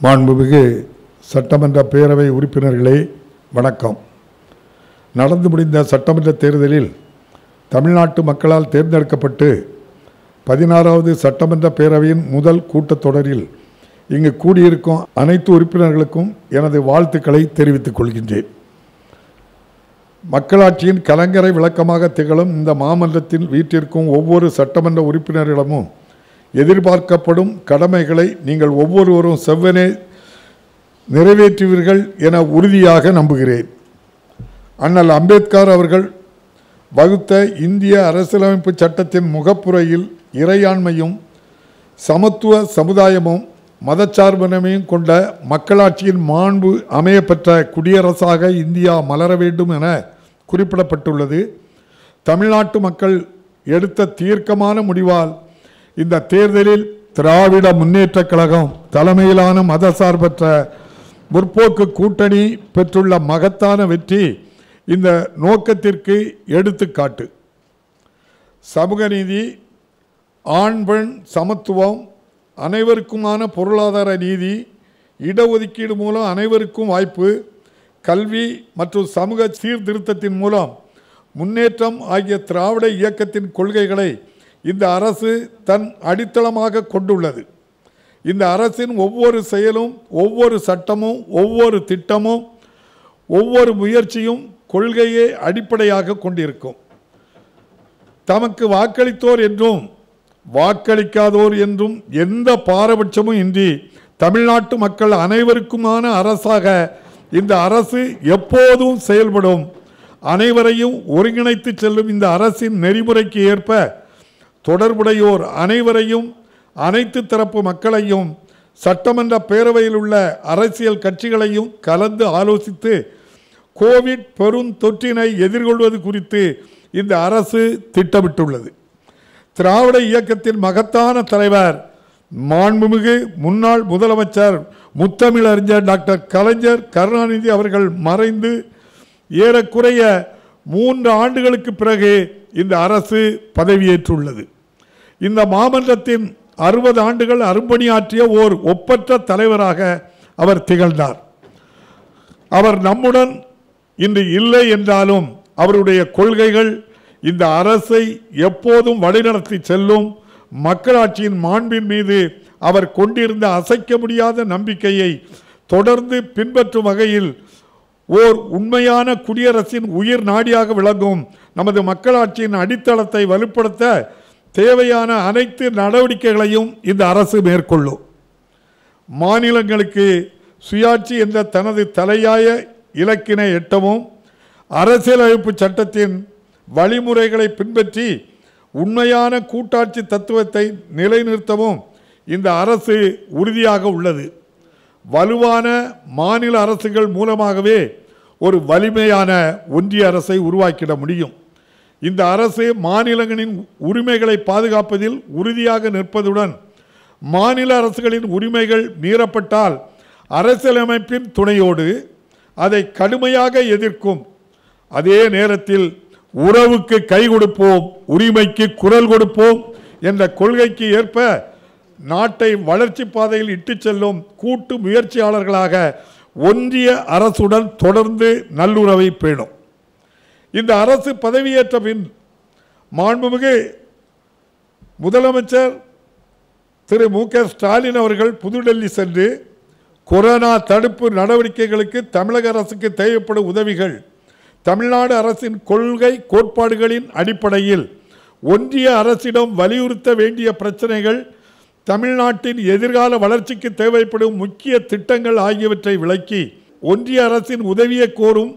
மாண்புமிகு சட்டமன்ற பேரவை உறுப்பினர்களே வணக்கம். நடந்து முடிந்த சட்டமன்ற தேர்தலில் தமிழ்நாட்டு மக்களால் தேர்ந்தெடுக்கப்பட்டு 16வது சட்டமன்ற பேரவையின் முதல் கூட்டத்தொடரில் இங்கு கூடியிருக்கும் அனைத்து உறுப்பினர்களுக்கும் எனது வாழ்த்துக்களை தெரிவித்துக் கொள்கின்றேன். மக்களாட்சியின் கலங்கரை விளக்கமாக திகழும் இந்த மாமன்றத்தில் வீட்டிற்கும் ஒவ்வொரு சட்டமன்ற உறுப்பினரிடமும் எதிர்பார்க்கப்படும் கடமைகளை நீங்கள் ஒவ்வொருவரும் செவ்வனே நிறைவேற்றுவீர்கள் என உறுதியாக நம்புகிறேன். அண்ணல் அம்பேத்கர் அவர்கள் வகுத்த இந்திய அரசியலமைப்பு சட்டத்தின் முகப்புரையில் இறையாண்மையும் சமத்துவ சமுதாயமும் மதச்சார்பின்மையும் கொண்ட மக்களாட்சியின் மாண்பு அமையப்பெற்ற குடியரசாக இந்தியா மலர வேண்டும் என குறிப்பிடப்பட்டுள்ளது. தமிழ்நாட்டு மக்கள் எடுத்த தீர்க்கமான முடிவால் இந்த தேர்தலில் திராவிட முன்னேற்றக் கழகம் தலைமையிலான மதசார்பற்ற முற்போக்கு கூட்டணி பெற்றுள்ள மகத்தான வெற்றி இந்த நோக்கத்திற்கு எடுத்துக்காட்டு. சமூக நீதி, ஆண் பெண் சமத்துவம், அனைவருக்குமான பொருளாதார நீதி, இடஒதுக்கீடு மூலம் அனைவருக்கும் வாய்ப்பு, கல்வி மற்றும் சமூக சீர்திருத்தத்தின் மூலம் முன்னேற்றம் ஆகிய திராவிட இயக்கத்தின் கொள்கைகளை இந்த அரசு தன் அடித்தளமாக கொண்டுள்ளது. இந்த அரசின் ஒவ்வொரு செயலும், ஒவ்வொரு சட்டமும், ஒவ்வொரு திட்டமும், ஒவ்வொரு முயற்சியும் கொள்கையை அடிப்படையாக கொண்டிருக்கும். தமக்கு வாக்களித்தோர் என்றும் வாக்களிக்காதோர் என்றும் எந்த பாரபட்சமும் இன்றி தமிழ்நாட்டு மக்கள் அனைவருக்குமான அரசாக இந்த அரசு எப்போதும் செயல்படும். அனைவரையும் ஒருங்கிணைத்து செல்லும் இந்த அரசின் நெறிமுறைக்கு ஏற்ப தொடர்புடையோர் அனைவரையும், அனைத்து தரப்பு மக்களையும், சட்டமன்ற பேரவையில் உள்ள அரசியல் கட்சிகளையும் கலந்து ஆலோசித்து கோவிட் பெருந்தொற்றினை எதிர்கொள்வது குறித்து இந்த அரசு திட்டமிட்டுள்ளது. திராவிட இயக்கத்தின் மகத்தான தலைவர் மாண்புமிகு முன்னாள் முதலமைச்சர் முத்தமிழறிஞர் டாக்டர் கலைஞர் கருணாநிதி அவர்கள் மறைந்து ஏறக்குறைய 3 ஆண்டுகளுக்கு பிறகு இந்த அரசு பதவியேற்றுள்ளது. இந்த மாமன்றத்தின் 60 ஆண்டுகள் அரும்பணியாற்றிய ஓர் ஒப்பற்ற தலைவராக அவர் திகழ்ந்தார். அவர் நம்முடன் இன்று இல்லை என்றாலும் அவருடைய கொள்கைகள் இந்த அரசை எப்போதும் வழிநடத்தி செல்லும். மக்களாட்சியின் மாண்பின் மீது அவர் கொண்டிருந்த அசைக்க முடியாத நம்பிக்கையை தொடர்ந்து பின்பற்றும் வகையில் ஓர் உண்மையான குடியரசின் உயிர் நாடியாக விளங்கும் நமது மக்களாட்சியின் அடித்தளத்தை வலுப்படுத்த தேவையான அனைத்து நடவடிக்கைகளையும் இந்த அரசு மேற்கொள்ளும். மாநிலங்களுக்கு சுயாட்சி என்ற தனது தலையாய இலக்கினை எட்டவும், அரசியலமைப்பு சட்டத்தின் வழிமுறைகளை பின்பற்றி உண்மையான கூட்டாட்சி தத்துவத்தை நிலைநிறுத்தவும் இந்த அரசு உறுதியாக உள்ளது. வலுவான மாநில அரசுகள் மூலமாகவே ஒரு வலிமையான ஒன்றிய அரசை உருவாக்கிட முடியும். இந்த அரசு மாநிலங்களின் உரிமைகளை பாதுகாப்பதில் உறுதியாக நிற்பதுடன் மாநில அரசுகளின் உரிமைகள் மீறப்பட்டால் அரசியலமைப்பின் துணையோடு அதை கடுமையாக எதிர்க்கும். அதே நேரத்தில் உறவுக்கு கை கொடுப்போம், உரிமைக்கு குரல் கொடுப்போம் என்ற கொள்கைக்கு ஏற்ப நாட்டை வளர்ச்சி பாதையில் இட்டு செல்லும் கூட்டு முயற்சியாளர்களாக ஒன்றிய அரசுடன் தொடர்ந்து நல்லுறவை பேணும். இந்த அரசு பதவியேற்ற பின் மாண்புமிகு முதலமைச்சர் திரு மு.க. ஸ்டாலின் அவர்கள் புதுடெல்லி சென்று கொரோனா தடுப்பு நடவடிக்கைகளுக்கு தமிழக அரசுக்கு தேவைப்படும் உதவிகள் தமிழ்நாடு அரசின் கொள்கை கோட்பாடுகளின் அடிப்படையில் ஒன்றிய அரசிடம் வலியுறுத்த வேண்டிய பிரச்சனைகள், தமிழ்நாட்டின் எதிர்கால வளர்ச்சிக்கு தேவைப்படும் முக்கிய திட்டங்கள் ஆகியவற்றை விளக்கி ஒன்றிய அரசின் உதவியை கோரும்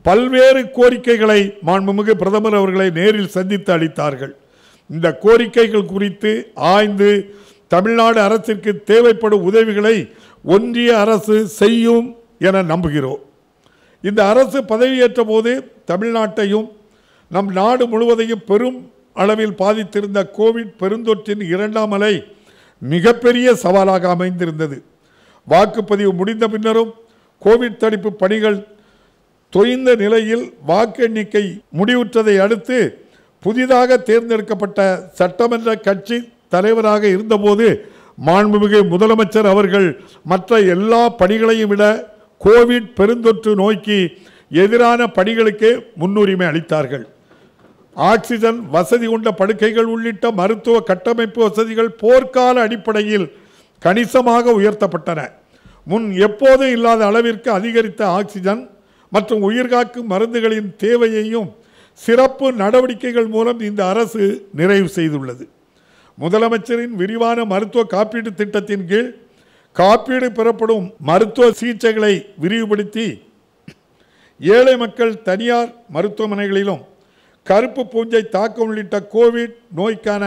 பல்வேறு கோரிக்கைகளை மாண்புமிகு பிரதமர் அவர்களை நேரில் சந்தித்து அளித்தார்கள். இந்த கோரிக்கைகள் குறித்து ஆய்ந்து தமிழ்நாடு அரசிற்கு தேவைப்படும் உதவிகளை ஒன்றிய அரசு செய்யும் என நம்புகிறோம். இந்த அரசு பதவியேற்ற போது தமிழ்நாட்டையும் நம் நாடு முழுவதையும் பெரும் அளவில் பாதித்திருந்த கோவிட் பெருந்தொற்றின் 2ஆம் அலை மிகப்பெரிய சவாலாக அமைந்திருந்தது. வாக்குப்பதிவு முடிந்த பின்னரும் கோவிட் தடுப்பு பணிகள் தொய்ந்த நிலையில் வாக்கு எண்ணிக்கை முடிவுற்றதை அடுத்து புதிதாக தேர்ந்தெடுக்கப்பட்ட சட்டமன்ற கட்சி தலைவராக இருந்தபோது மாண்புமிகு முதலமைச்சர் அவர்கள் மற்ற எல்லா பணிகளையும் விட கோவிட் பெருந்தொற்று நோய்க்கு எதிரான பணிகளுக்கு முன்னுரிமை அளித்தார்கள். ஆக்சிஜன் வசதி கொண்ட படுக்கைகள் உள்ளிட்ட மருத்துவ கட்டமைப்பு வசதிகள் போர்க்கால அடிப்படையில் கணிசமாக உயர்த்தப்பட்டன. முன் எப்போதும் இல்லாத அளவிற்கு அதிகரித்த ஆக்சிஜன் மற்றும் உயிர்காக்கும் மருந்துகளின் தேவையையும் சிறப்பு நடவடிக்கைகள் மூலம் இந்த அரசு நிறைவு செய்துள்ளது. முதலமைச்சரின் விரிவான மருத்துவ காப்பீடு திட்டத்தின் கீழ் காப்பீடு பெறப்படும் மருத்துவ சிகிச்சைகளை விரிவுபடுத்தி ஏழை மக்கள் தனியார் மருத்துவமனைகளிலும் கருப்பு பூஞ்சை தாக்கம் உள்ளிட்ட கோவிட் நோய்க்கான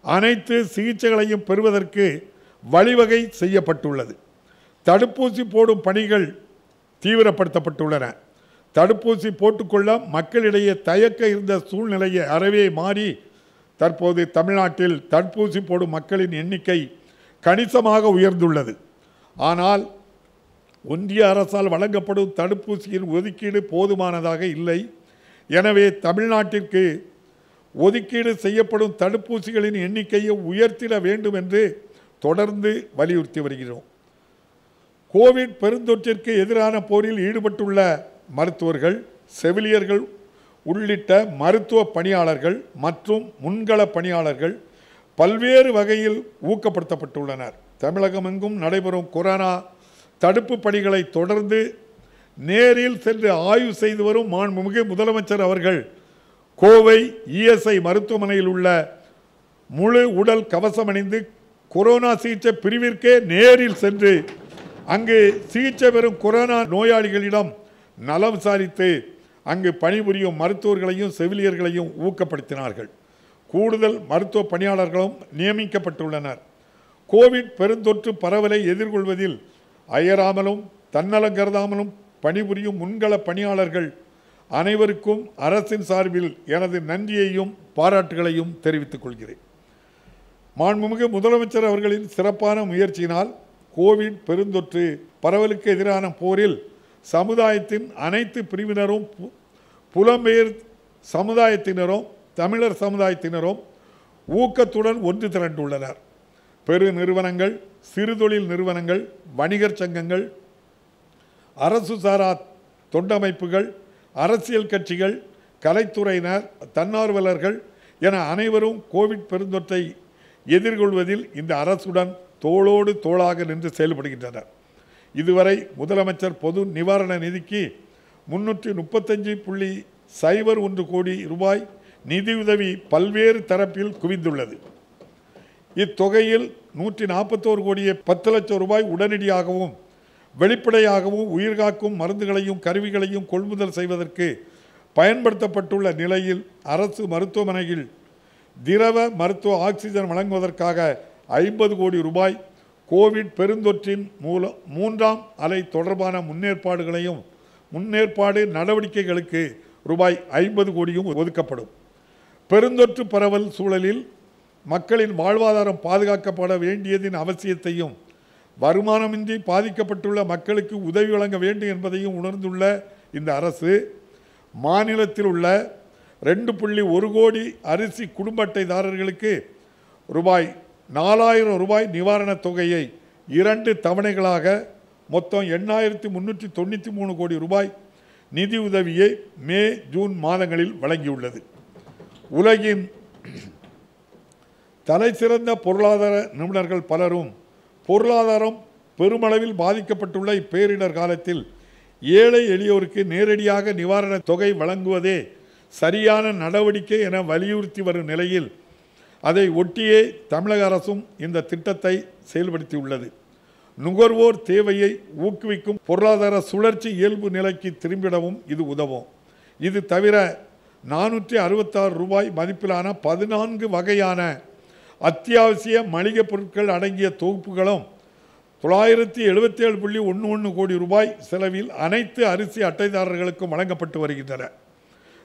அனைத்து சிகிச்சைகளையும் பெறுவதற்கு வழிவகை செய்யப்பட்டுள்ளது. தடுப்பூசி போடும் பணிகள் தீவிரப்படுத்தப்பட்டுள்ளன. தடுப்பூசி போட்டுக்கொள்ள மக்களிடையே தயக்க இருந்த சூழ்நிலையை அறவே மாறி தற்போது தமிழ்நாட்டில் தடுப்பூசி போடும் மக்களின் எண்ணிக்கை கணிசமாக உயர்ந்துள்ளது. ஆனால் ஒன்றிய அரசால் வழங்கப்படும் தடுப்பூசியின் ஒதுக்கீடு போதுமானதாக இல்லை. எனவே தமிழ்நாட்டிற்கு ஒதுக்கீடு செய்யப்படும் தடுப்பூசிகளின் எண்ணிக்கையை உயர்த்திட வேண்டும் என்று தொடர்ந்து வலியுறுத்தி வருகிறோம். கோவிட் பெருந்தொற்றிற்கு எதிரான போரில் ஈடுபட்டுள்ள மருத்துவர்கள், செவிலியர்கள் உள்ளிட்ட மருத்துவ பணியாளர்கள் மற்றும் முன்கள பணியாளர்கள் பல்வேறு வகையில் ஊக்கப்படுத்தப்பட்டுள்ளனர். தமிழகமெங்கும் நடைபெறும் கொரோனா தடுப்பு பணிகளை தொடர்ந்து நேரில் சென்று ஆய்வு செய்து வரும் மாண்புமிகு முதலமைச்சர் அவர்கள் கோவை இஎஸ்ஐ மருத்துவமனையில் உள்ள முழு உடல் கவசம் அணிந்து கொரோனா சிகிச்சை பிரிவிற்கே நேரில் சென்று அங்கு சிகிச்சை பெறும் கொரோனா நோயாளிகளிடம் நலம் விசாரித்து அங்கு பணிபுரியும் மருத்துவர்களையும் செவிலியர்களையும் ஊக்கப்படுத்தினார்கள். கூடுதல் மருத்துவ பணியாளர்களும் நியமிக்கப்பட்டுள்ளனர். கோவிட் பெருந்தொற்று பரவலை எதிர்கொள்வதில் அயராமலும் தன்னலம் கருதாமலும் பணிபுரியும் முன்கள பணியாளர்கள் அனைவருக்கும் அரசின் சார்பில் எனது நன்றியையும் பாராட்டுகளையும் தெரிவித்துக் கொள்கிறேன். மாண்புமிகு முதலமைச்சர் அவர்களின் சிறப்பான முயற்சியினால் கோவிட் பெருந்தொற்று பரவலுக்கு எதிரான போரில் சமுதாயத்தின் அனைத்து பிரிவினரும், புலம்பெயர் சமுதாயத்தினரும், தமிழர் சமுதாயத்தினரும் ஊக்கத்துடன் ஒன்று திரண்டுள்ளனர். பெரு நிறுவனங்கள், சிறுதொழில் நிறுவனங்கள், வணிகர் சங்கங்கள், அரசு சாரா தொண்டமைப்புகள், அரசியல் கட்சிகள், கலைத்துறையினர், தன்னார்வலர்கள் என அனைவரும் கோவிட் பெருந்தொற்றை எதிர்கொள்வதில் இந்த அரசுடன் தோளோடு தோளாக நின்று செயல்படுகின்றனர். இதுவரை முதலமைச்சர் பொது நிவாரண நிதிக்கு 335.01 கோடி ரூபாய் நிதியுதவி பல்வேறு தரப்பில் குவிந்துள்ளது. இத்தொகையில் 141 கோடியே 10 லட்சம் ரூபாய் உடனடியாகவும் வெளிப்படையாகவும் உயிர்காக்கும் மருந்துகளையும் கருவிகளையும் கொள்முதல் செய்வதற்கு பயன்படுத்தப்பட்டுள்ள நிலையில் அரசு மருத்துவமனையில் திரவ மருத்துவ ஆக்சிஜன் வழங்குவதற்காக 50 கோடி ரூபாய், கோவிட் பெருந்தொற்றின் மூலம் 3ஆம் அலை தொடர்பான முன்னேற்பாடு நடவடிக்கைகளுக்கு ரூபாய் 50 கோடியும் ஒதுக்கப்படும். பெருந்தொற்று பரவல் சூழலில் மக்களின் வாழ்வாதாரம் பாதுகாக்கப்பட வேண்டியதின் அவசியத்தையும் வருமானமின்றி பாதிக்கப்பட்டுள்ள மக்களுக்கு உதவி வழங்க வேண்டும் என்பதையும் உணர்ந்துள்ள இந்த அரசு மாநிலத்தில் உள்ள 2.1 கோடி அரிசி குடும்ப அட்டைதாரர்களுக்கு ரூபாய் 4000 ரூபாய் நிவாரணத் தொகையை 2 தவணைகளாக மொத்தம் 8,393 கோடி ரூபாய் நிதி உதவியை மே, ஜூன் மாதங்களில் வழங்கியுள்ளது. உலகின் தலைசிறந்த பொருளாதார நிபுணர்கள் பலரும் பொருளாதாரம் பெருமளவில் பாதிக்கப்பட்டுள்ள இப்பேரிடர் காலத்தில் ஏழை எளியோருக்கு நேரடியாக நிவாரணத் தொகை வழங்குவதே சரியான நடவடிக்கை என வலியுறுத்தி வரும் நிலையில் அதை ஒட்டியே தமிழக அரசும் இந்த திட்டத்தை செயல்படுத்தியுள்ளது. நுகர்வோர் தேவையை ஊக்குவிக்கும் பொருளாதார சுழற்சி இயல்பு நிலைக்கு திரும்பிடவும் இது உதவும். இது தவிர 466 ரூபாய் மதிப்பிலான 14 வகையான அத்தியாவசிய மளிகை பொருட்கள் அடங்கிய தொகுப்புகளும் 977.11 கோடி ரூபாய் செலவில் அனைத்து அரிசி அட்டைதாரர்களுக்கும் வழங்கப்பட்டு வருகின்றன.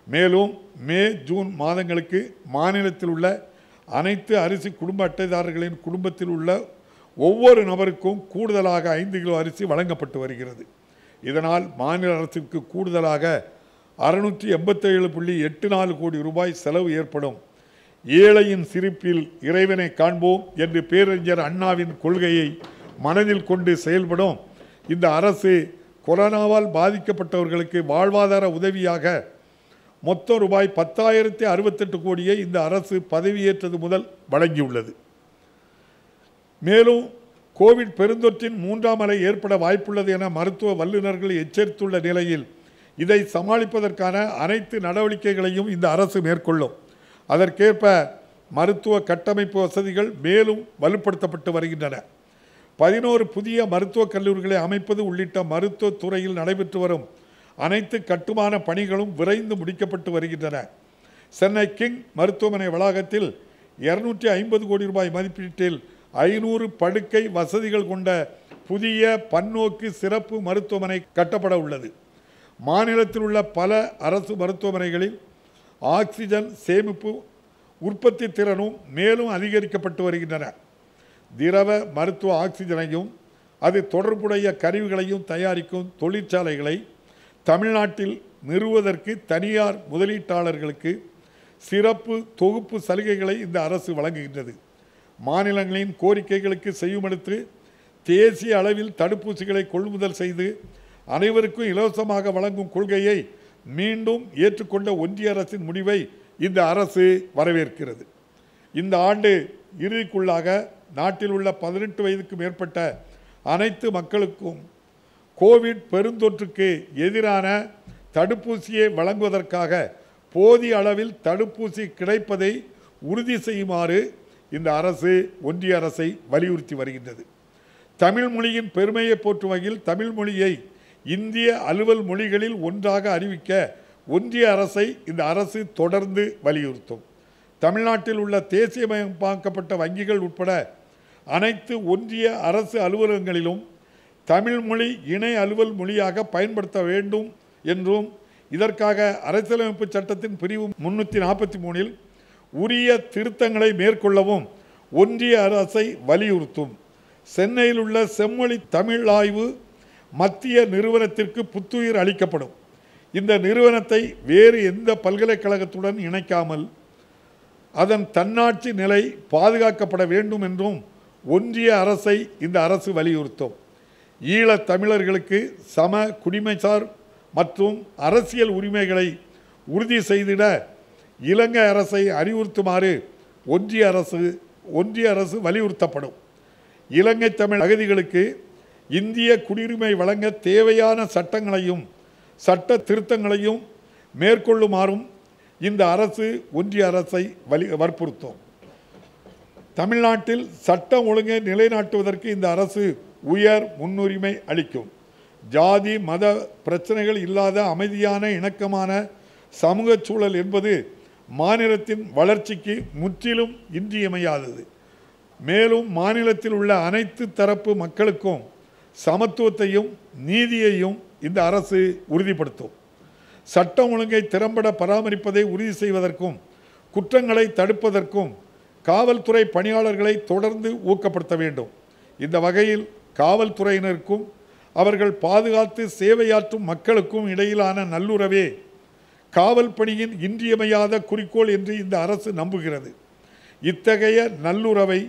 மேலும் மே, ஜூன் மாதங்களுக்கு மாநிலத்தில் உள்ள அனைத்து அரிசி குடும்ப அட்டைதாரர்களின் குடும்பத்தில் உள்ள ஒவ்வொரு நபருக்கும் கூடுதலாக 5 கிலோ அரிசி வழங்கப்பட்டு வருகிறது. இதனால் மாநில அரசுக்கு கூடுதலாக 687.84 கோடி ரூபாய் செலவு ஏற்படும். ஏழையின் சிரிப்பில் இறைவனை காண்போம் என்று பேரறிஞர் அண்ணாவின் கொள்கையை மனதில் கொண்டு செயல்படும் இந்த அரசு கொரோனாவால் பாதிக்கப்பட்டவர்களுக்கு வாழ்வாதார உதவியாக மொத்தம் ரூபாய் 10,068 கோடியை இந்த அரசு பதவியேற்றது முதல் வழங்கியுள்ளது. மேலும் கோவிட் பெருந்தொற்றின் 3ஆம் அலை ஏற்பட வாய்ப்புள்ளது என மருத்துவ வல்லுநர்கள் எச்சரித்துள்ள நிலையில் இதை சமாளிப்பதற்கான அனைத்து நடவடிக்கைகளையும் இந்த அரசு மேற்கொள்ளும். அதற்கேற்ப மருத்துவ கட்டமைப்பு வசதிகள் மேலும் வலுப்படுத்தப்பட்டு வருகின்றன. 11 புதிய மருத்துவக் கல்லூரிகளை அமைப்பது உள்ளிட்ட மருத்துவத் துறையில் நடைபெற்று வரும் அனைத்து கட்டுமான பணிகளும் விரைந்து முடிக்கப்பட்டு வருகின்றன. சென்னை கிங் மருத்துவமனை வளாகத்தில் 250 கோடி ரூபாய் மதிப்பீட்டில் 500 படுக்கை வசதிகள் கொண்ட புதிய பன்னோக்கு சிறப்பு மருத்துவமனை கட்டப்பட உள்ளது. மாநிலத்தில் உள்ள பல அரசு மருத்துவமனைகளில் ஆக்சிஜன் சேமிப்பு உற்பத்தி திறனும் மேலும் அதிகரிக்கப்பட்டு வருகின்றன. திரவ மருத்துவ ஆக்சிஜனையும் அது தொடர்புடைய கருவிகளையும் தயாரிக்கும் தொழிற்சாலைகளை தமிழ்நாட்டில் நிறுவுவதற்கு தனியார் முதலீட்டாளர்களுக்கு சிறப்பு தொகுப்பு சலுகைகளை இந்த அரசு வழங்குகின்றது. மாநிலங்களின் கோரிக்கைகளுக்கு செய்யுமெடுத்து தேசிய அளவில் தடுப்பூசிகளை கொள்முதல் செய்து அனைவருக்கும் இலவசமாக வழங்கும் கொள்கையை மீண்டும் ஏற்றுக்கொண்ட ஒன்றிய அரசின் முடிவை இந்த அரசு வரவேற்கிறது. இந்த ஆண்டு இறுதிக்குள்ளாக நாட்டில் உள்ள 18 வயதுக்கு மேற்பட்ட அனைத்து மக்களுக்கும் கோவிட் பெருந்தொற்றுக்கு எதிரான தடுப்பூசியை வழங்குவதற்காக போதிய அளவில் தடுப்பூசி கிடைப்பதை உறுதி செய்யுமாறு இந்த அரசு ஒன்றிய அரசை வலியுறுத்தி வருகின்றது. தமிழ் மொழியின் பெருமையை போற்றும் வகையில் தமிழ் மொழியை இந்திய அலுவல் மொழிகளில் ஒன்றாக அறிவிக்க ஒன்றிய அரசை இந்த அரசு தொடர்ந்து வலியுறுத்தும். தமிழ்நாட்டில் உள்ள தேசியமயமாக்கப்பட்ட வங்கிகள் உட்பட அனைத்து ஒன்றிய அரசு அலுவலகங்களிலும் தமிழ் மொழி இணை அலுவல் மொழியாக பயன்படுத்த வேண்டும் என்றும் இதற்காக அரசியலமைப்பு சட்டத்தின் பிரிவு 343 உரிய திருத்தங்களை மேற்கொள்ளவும் ஒன்றிய அரசை வலியுறுத்தும். சென்னையில் உள்ள செம்மொழி தமிழ் ஆய்வு மத்திய நிறுவனத்திற்கு புத்துயிர் அளிக்கப்படும். இந்த நிறுவனத்தை வேறு எந்த பல்கலைக்கழகத்துடன் இணைக்காமல் அதன் தன்னாட்சி நிலை பாதுகாக்கப்பட வேண்டும் என்றும் ஒன்றிய அரசை இந்த அரசு வலியுறுத்தும். ஈழத் தமிழர்களுக்கு சம குடிமைசார் மற்றும் அரசியல் உரிமைகளை உறுதி செய்திட இலங்கை அரசை அறிவுறுத்துமாறு ஒன்றிய அரசு வலியுறுத்தப்படும். இலங்கை தமிழ் அகதிகளுக்கு இந்திய குடியுரிமை வழங்க தேவையான சட்டங்களையும் சட்ட திருத்தங்களையும் மேற்கொள்ளுமாறும் இந்த அரசு ஒன்றிய அரசை வற்புறுத்தும். தமிழ்நாட்டில் சட்டம் ஒழுங்கை நிலைநாட்டுவதற்கு இந்த அரசு உயர் முன்னுரிமை அளிக்கும். ஜாதி மத பிரச்சனைகள் இல்லாத அமைதியான இணக்கமான சமூக சூழல் என்பது மாநிலத்தின் வளர்ச்சிக்கு முற்றிலும் இன்றியமையாதது. மேலும் மாநிலத்தில் உள்ள அனைத்து தரப்பு மக்களுக்கும் சமத்துவத்தையும் நீதியையும் இந்த அரசு உறுதிப்படுத்தும். சட்டம் ஒழுங்கை திறம்பட பராமரிப்பதை உறுதி செய்வதற்கும் குற்றங்களை தடுப்பதற்கும் காவல்துறை பணியாளர்களை தொடர்ந்து ஊக்கப்படுத்த வேண்டும். இந்த வகையில் காவல்துறையினருக்கும் அவர்கள் பாதுகாத்து சேவையாற்றும் மக்களுக்கும் இடையிலான நல்லுறவே காவல் பணியின் இன்றியமையாத குறிக்கோள் என்று இந்த அரசு நம்புகிறது. இத்தகைய நல்லுறவை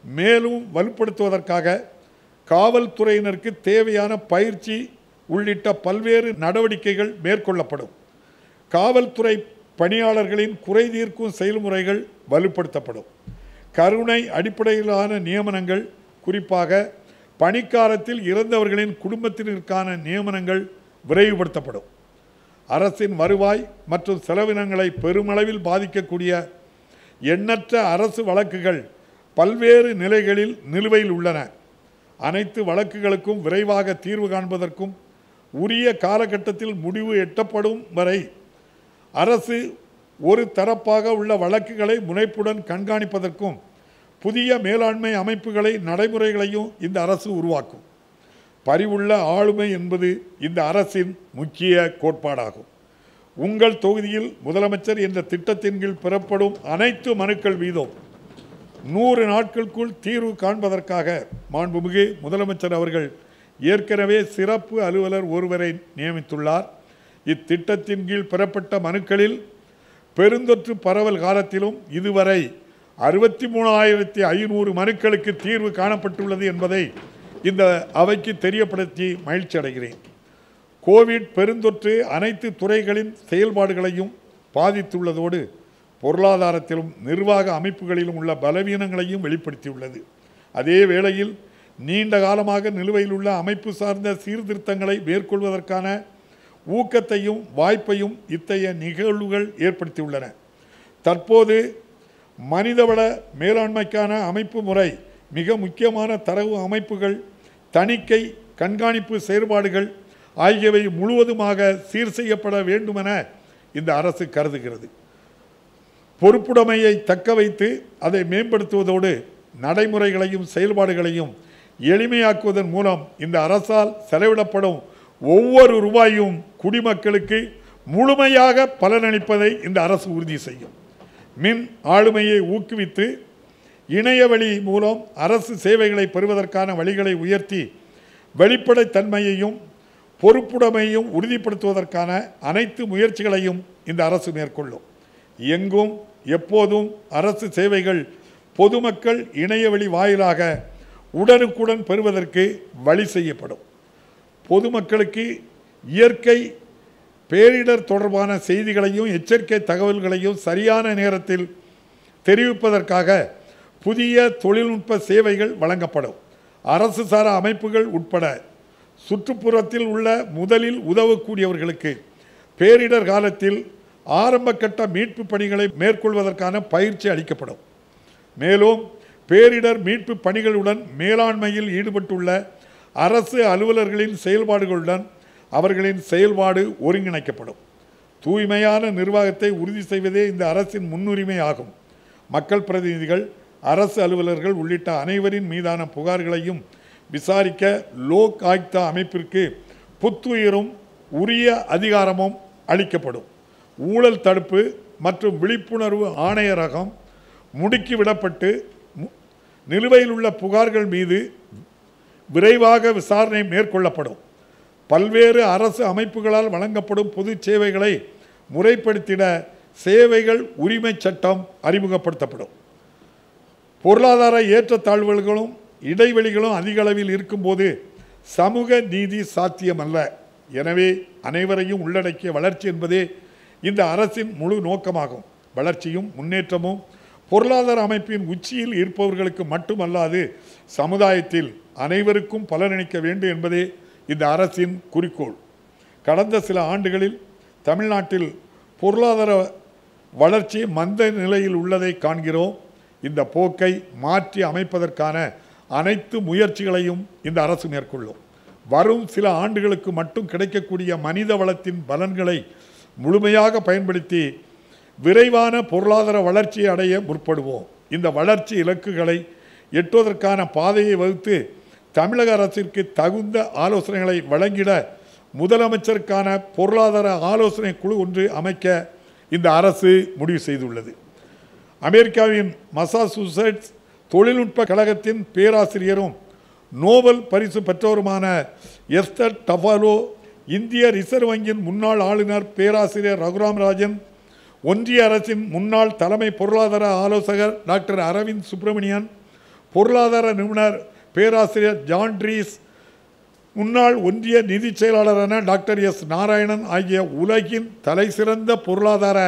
மேலும் வலுப்படுத்துவதற்காக காவல்துறையினருக்கு தேவையான பயிற்சி உள்ளிட்ட பல்வேறு நடவடிக்கைகள் மேற்கொள்ளப்படும். காவல்துறை பணியாளர்களின் குறை தீர்க்கும் செயல்முறைகள் வலுப்படுத்தப்படும். கருணை அடிப்படையிலான நியமனங்கள், குறிப்பாக பணிக்காலத்தில் இறந்தவர்களின் குடும்பத்தினருக்கான நியமனங்கள் விரைவுபடுத்தப்படும். அரசின் வருவாய் மற்றும் செலவினங்களை பெருமளவில் பாதிக்கக்கூடிய எண்ணற்ற அரசு வழக்குகள் பல்வேறு நிலைகளில் நிலுவையில் உள்ளன. அனைத்து வழக்குகளுக்கும் விரைவாக தீர்வு காண்பதற்கும் உரிய காலகட்டத்தில் முடிவு எட்டப்படும் வரை அரசு ஒரு தரப்பாக உள்ள வழக்குகளை முனைப்புடன் கண்காணிப்பதற்கும் புதிய மேலாண்மை அமைப்புகளை நடைமுறைகளையும் இந்த அரசு உருவாக்கும். பரிவுள்ள ஆளுமை என்பது இந்த அரசின் முக்கிய கோட்பாடாகும். உங்கள் தொகுதியில் முதலமைச்சர் என்ற திட்டத்தின் கீழ் பெறப்படும் அனைத்து மனுக்கள் மீதும் 100 நாட்களுக்குள் தீர்வு காண்பதற்காக மாண்புமிகு முதலமைச்சர் அவர்கள் ஏற்கனவே சிறப்பு அலுவலர் ஒருவரை நியமித்துள்ளார். இத்திட்டத்தின் கீழ் பெறப்பட்ட மனுக்களில் பெருந்தொற்று பரவல் காலத்திலும் இதுவரை 63,500 மனுக்களுக்கு தீர்வு காணப்பட்டுள்ளது என்பதை இந்த அவைக்கு தெரியப்படுத்தி மகிழ்ச்சி அடைகிறேன். கோவிட் பெருந்தொற்று அனைத்து துறைகளின் செயல்பாடுகளையும் பாதித்துள்ளதோடு பொருளாதாரத்திலும் நிர்வாக அமைப்புகளிலும் உள்ள பலவீனங்களையும் வெளிப்படுத்தியுள்ளது. அதே வேளையில் நீண்ட காலமாக நிலுவையில் உள்ள அமைப்பு சார்ந்த சீர்திருத்தங்களை மேற்கொள்வதற்கான ஊக்கத்தையும் வாய்ப்பையும் இத்தகைய நிகழ்வுகள் ஏற்படுத்தியுள்ளன. தற்போது மனிதவள மேலாண்மைக்கான அமைப்பு முறை, மிக முக்கியமான தரவு அமைப்புகள், தணிக்கை, கண்காணிப்பு செயற்பாடுகள் ஆகியவை முழுவதுமாக சீர் செய்யப்பட வேண்டுமென இந்த அரசு கருதுகிறது. பொறுப்புடைமையை தக்க வைத்து அதை மேம்படுத்துவதோடு நடைமுறைகளையும் செயல்பாடுகளையும் எளிமையாக்குவதன் மூலம் இந்த அரசால் செலவிடப்படும் ஒவ்வொரு ரூபாயும் குடிமக்களுக்கு முழுமையாக பலனளிப்பதை இந்த அரசு உறுதி செய்யும். மின் ஆளுமையை ஊக்குவித்து இணையவழி மூலம் அரசு சேவைகளை பெறுவதற்கான வழிகளை உயர்த்தி வெளிப்படைத்தன்மையையும் பொறுப்புடைமையும் உறுதிப்படுத்துவதற்கான அனைத்து முயற்சிகளையும் இந்த அரசு மேற்கொள்ளும். எங்கும் எப்போதும் அரசு சேவைகள் பொதுமக்கள் இணையவழி வாயிலாக உடனுக்குடன் பெறுவதற்கு வழி செய்யப்படும். பொதுமக்களுக்கு இயற்கை பேரிடர் தொடர்பான செய்திகளையும் எச்சரிக்கை தகவல்களையும் சரியான நேரத்தில் தெரிவிப்பதற்காக புதிய தொழில்நுட்ப சேவைகள் வழங்கப்படும். அரசு சார அமைப்புகள் உட்பட சுற்றுப்புறத்தில் உள்ள முதலில் உதவக்கூடியவர்களுக்கு பேரிடர் காலத்தில் ஆரம்ப கட்ட மீட்பு பணிகளை மேற்கொள்வதற்கான பயிற்சி அளிக்கப்படும். மேலும் பேரிடர் மீட்பு பணிகளுடன் மேலாண்மையில் ஈடுபட்டுள்ள அரசு அலுவலர்களின் செயல்பாடுகளுடன் அவர்களின் செயல்பாடு ஒருங்கிணைக்கப்படும். தூய்மையான நிர்வாகத்தை உறுதி செய்வதே இந்த அரசின் முன்னுரிமை ஆகும். மக்கள் பிரதிநிதிகள், அரசு அலுவலர்கள் உள்ளிட்ட அனைவரின் மீதான புகார்களையும் விசாரிக்க லோக் ஆயுக்தா அமைப்பிற்கு புத்துயிரும் உரிய அதிகாரமும் அளிக்கப்படும். ஊழல் தடுப்பு மற்றும் விழிப்புணர்வு ஆணையரகம் முடுக்கிவிடப்பட்டு நிலுவையில் உள்ள புகார்கள் மீது விரைவாக விசாரணை மேற்கொள்ளப்படும். பல்வேறு அரசு அமைப்புகளால் வழங்கப்படும் பொது சேவைகளை முறைப்படுத்திட சேவைகள் உரிமை சட்டம் அறிமுகப்படுத்தப்படும். பொருளாதார ஏற்றத்தாழ்வுகளும் இடைவெளிகளும் அதிக அளவில் இருக்கும்போது சமூக நீதி சாத்தியமல்ல. எனவே அனைவரையும் உள்ளடக்கிய வளர்ச்சி என்பதே இந்த அரசின் முழு நோக்கமாகும். வளர்ச்சியும் முன்னேற்றமும் பொருளாதார அமைப்பின் உச்சியில் இருப்பவர்களுக்கு மட்டுமல்லாது சமுதாயத்தில் அனைவருக்கும் பலனளிக்க வேண்டும் என்பதே இந்த அரசின் குறிக்கோள். கடந்த சில ஆண்டுகளில் தமிழ்நாட்டில் பொருளாதார வளர்ச்சி மந்த நிலையில் உள்ளதை காண்கிறோம். இந்த போக்கை மாற்றி அமைப்பதற்கான அனைத்து முயற்சிகளையும் இந்த அரசு மேற்கொள்ளும். வரும் சில ஆண்டுகளுக்கு மட்டும் கிடைக்கக்கூடிய மனித வளத்தின் பலன்களை முழுமையாக பயன்படுத்தி விரைவான பொருளாதார வளர்ச்சியை அடைய முற்படுவோம். இந்த வளர்ச்சி இலக்குகளை எட்டுவதற்கான பாதையை வகுத்து தமிழக அரசிற்கு தகுந்த ஆலோசனைகளை வழங்கிட முதலமைச்சருக்கான பொருளாதார ஆலோசனை குழு ஒன்று அமைக்க இந்த அரசு முடிவு செய்துள்ளது. அமெரிக்காவின் மசாசூசெட்ஸ் தொழில்நுட்ப கழகத்தின் பேராசிரியரும் நோபல் பரிசு பெற்றவருமான எஸ்தர் டஃபாலோ, இந்திய ரிசர்வ் வங்கியின் முன்னாள் ஆளுநர் பேராசிரியர் ரகுராம் ராஜன், ஒன்றிய அரசின் முன்னாள் தலைமை பொருளாதார ஆலோசகர் டாக்டர் அரவிந்த் சுப்பிரமணியன், பொருளாதார நிபுணர் பேராசிரியர் ஜான் ட்ரீஸ், முன்னாள் ஒன்றிய நிதி செயலாளரான டாக்டர் எஸ் நாராயணன் ஆகிய உலகின் தலைசிறந்த பொருளாதார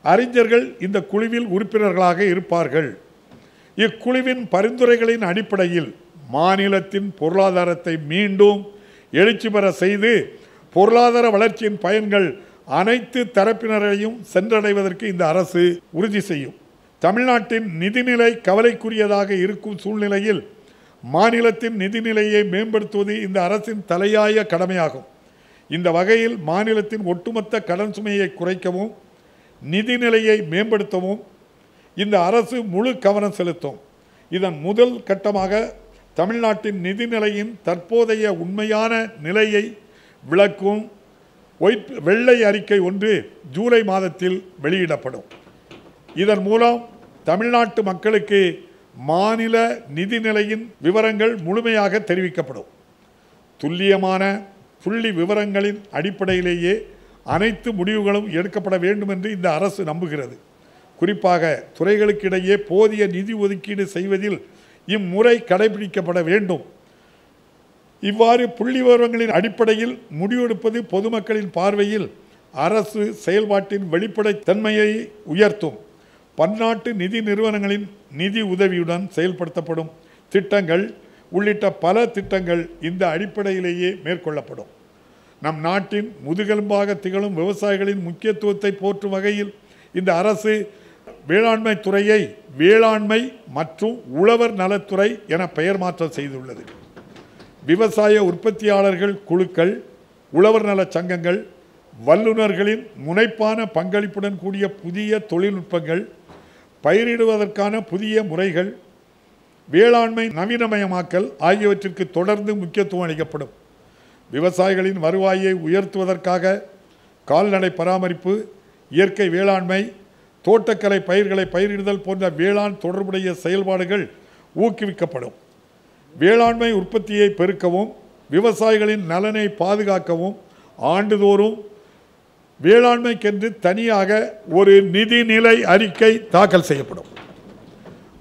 அறிஞர்கள் இந்த குழுவில் உறுப்பினர்களாக இருப்பார்கள். இக்குழுவின் பரிந்துரைகளின் அடிப்படையில் மாநிலத்தின் பொருளாதாரத்தை மீண்டும் எழுச்சி பெற செய்து பொருளாதார வளர்ச்சியின் பயன்கள் அனைத்து தரப்பினரையும் சென்றடைவதற்கு இந்த அரசு உறுதி செய்யும். தமிழ்நாட்டின் நிதிநிலை கவலைக்குரியதாக இருக்கும் சூழ்நிலையில் மாநிலத்தின் நிதிநிலையை மேம்படுத்துவது இந்த அரசின் தலையாய கடமையாகும். இந்த வகையில் மாநிலத்தின் ஒட்டுமொத்த கடன் சுமையை குறைக்கவும் நிதிநிலையை மேம்படுத்தவும் இந்த அரசு முழு கவனம் செலுத்தும். இதன் முதல் கட்டமாக தமிழ்நாட்டின் நிதிநிலையின் தற்போதைய உண்மையான நிலையை விளக்கும் வெள்ளை அறிக்கை ஒன்று ஜூலை மாதத்தில் வெளியிடப்படும். இதன் மூலம் தமிழ்நாட்டு மக்களுக்கு மாநில நிதிநிலையின் விவரங்கள் முழுமையாக தெரிவிக்கப்படும். துல்லியமான புள்ளி விவரங்களின் அடிப்படையிலேயே அனைத்து முடிவுகளும் எடுக்கப்பட வேண்டும் என்று இந்த அரசு நம்புகிறது. குறிப்பாக துறைகளுக்கிடையே போதிய நிதி ஒதுக்கீடு செய்வதில் இம்முறை கடைபிடிக்கப்பட வேண்டும். இவ்வாறு புள்ளி விவரங்களின் அடிப்படையில் முடிவெடுப்பது பொதுமக்களின் பார்வையில் அரசு செயல்பாட்டின் வெளிப்படைத்தன்மையை உயர்த்தும். பன்னாட்டு நிதி நிறுவனங்களின் நிதி உதவியுடன் செயல்படுத்தப்படும் திட்டங்கள் உள்ளிட்ட பல திட்டங்கள் இந்த அடிப்படையிலேயே மேற்கொள்ளப்படும். நம் நாட்டின் முதுகெலும்பாக திகழும் விவசாயிகளின் முக்கியத்துவத்தை போற்றும் வகையில் இந்த அரசு வேளாண்மை துறையை வேளாண்மை மற்றும் உழவர் நலத்துறை என பெயர் மாற்றம் செய்துள்ளது. விவசாய உற்பத்தியாளர்கள் குழுக்கள், உழவர் நல சங்கங்கள், வல்லுநர்களின் முனைப்பான பங்களிப்புடன் கூடிய புதிய தொழில்நுட்பங்கள், பயிரிடுவதற்கான புதிய முறைகள், வேளாண்மை நவீனமயமாக்கல் ஆகியவற்றிற்கு தொடர்ந்து முக்கியத்துவம் அளிக்கப்படும். விவசாயிகளின் வருவாயை உயர்த்துவதற்காக கால்நடை பராமரிப்பு, இயற்கை வேளாண்மை, தோட்டக்கலை பயிர்களை பயிரிடுதல் போன்ற வேளாண் தொடர்புடைய செயல்பாடுகள் ஊக்குவிக்கப்படும். வேளாண்மை உற்பத்தியை பெருக்கவும் விவசாயிகளின் நலனை பாதுகாக்கவும் ஆண்டுதோறும் வேளாண்மைக்கென்று தனியாக ஒரு நிதிநிலை அறிக்கை தாக்கல் செய்யப்படும்.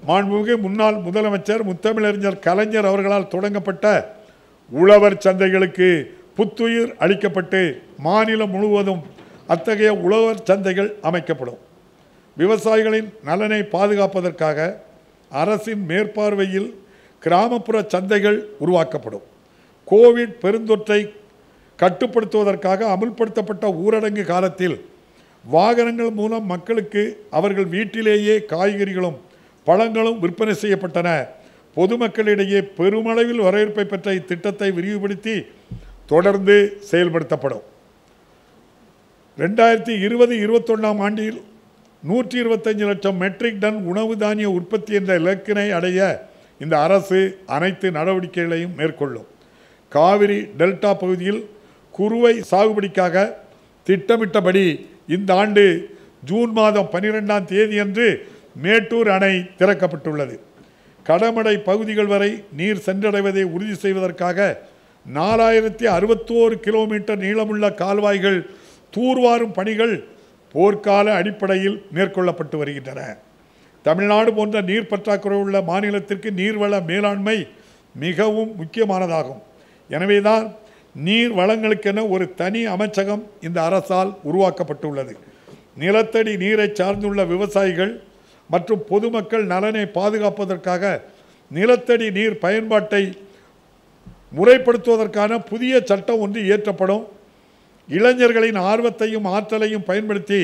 மாண்புமிகு முன்னாள் முதலமைச்சர் முத்தமிழறிஞர் கலைஞர் அவர்களால் தொடங்கப்பட்ட உழவர் சந்தைகளுக்கு புத்துயிர் அளிக்கப்பட்டு மாநிலம் முழுவதும் அத்தகைய உழவர் சந்தைகள் அமைக்கப்படும். விவசாயிகளின் நலனை பாதுகாப்பதற்காக அரசின் மேற்பார்வையில் கிராமப்புற சந்தைகள் உருவாக்கப்படும். கோவிட் பெருந்தொற்றை கட்டுப்படுத்துவதற்காக அமுல்படுத்தப்பட்ட ஊரடங்கு காலத்தில் வாகனங்கள் மூலம் மக்களுக்கு அவர்கள் வீட்டிலேயே காய்கறிகளும் பழங்களும் விற்பனை செய்யப்பட்டன. பொதுமக்களிடையே பெருமளவில் வரவேற்பை பெற்ற இத்திட்டத்தை விரிவுபடுத்தி தொடர்ந்து செயல்படுத்தப்படும். 2020-21 ஆண்டில் 125 லட்சம் மெட்ரிக் டன் உணவு தானிய உற்பத்தி என்ற இலக்கினை அடைய இந்த அரசு அனைத்து நடவடிக்கைகளையும் மேற்கொள்ளும். காவிரி டெல்டா பகுதியில் குறுவை சாகுபடிக்காக திட்டமிட்டபடி இந்த ஆண்டு ஜூன் மாதம் 12ஆம் தேதியன்று மேட்டூர் அணை திறக்கப்பட்டுள்ளது. கடமடை பகுதிகள் வரை நீர் சென்றடைவதை உறுதி செய்வதற்காக 4061 கிலோமீட்டர் நீளமுள்ள கால்வாய்கள் தூர்வாரும் பணிகள் போர்க்கால அடிப்படையில் மேற்கொள்ளப்பட்டு வருகின்றன. தமிழ்நாடு போன்ற நீர் பற்றாக்குறை உள்ள மாநிலத்திற்கு நீர்வள மேலாண்மை மிகவும் முக்கியமானதாகும். எனவேதான் நீர் வளங்களுக்கென ஒரு தனி அமைச்சகம் இந்த அரசால் உருவாக்கப்பட்டுள்ளது. நிலத்தடி நீரை சார்ந்துள்ள விவசாயிகள் மற்றும் பொதுமக்கள் நலனை பாதுகாப்பதற்காக நிலத்தடி நீர் பயன்பாட்டை முறைப்படுத்துவதற்கான புதிய சட்டம் ஒன்று இயற்றப்படும். இளைஞர்களின் ஆர்வத்தையும் ஆற்றலையும் பயன்படுத்தி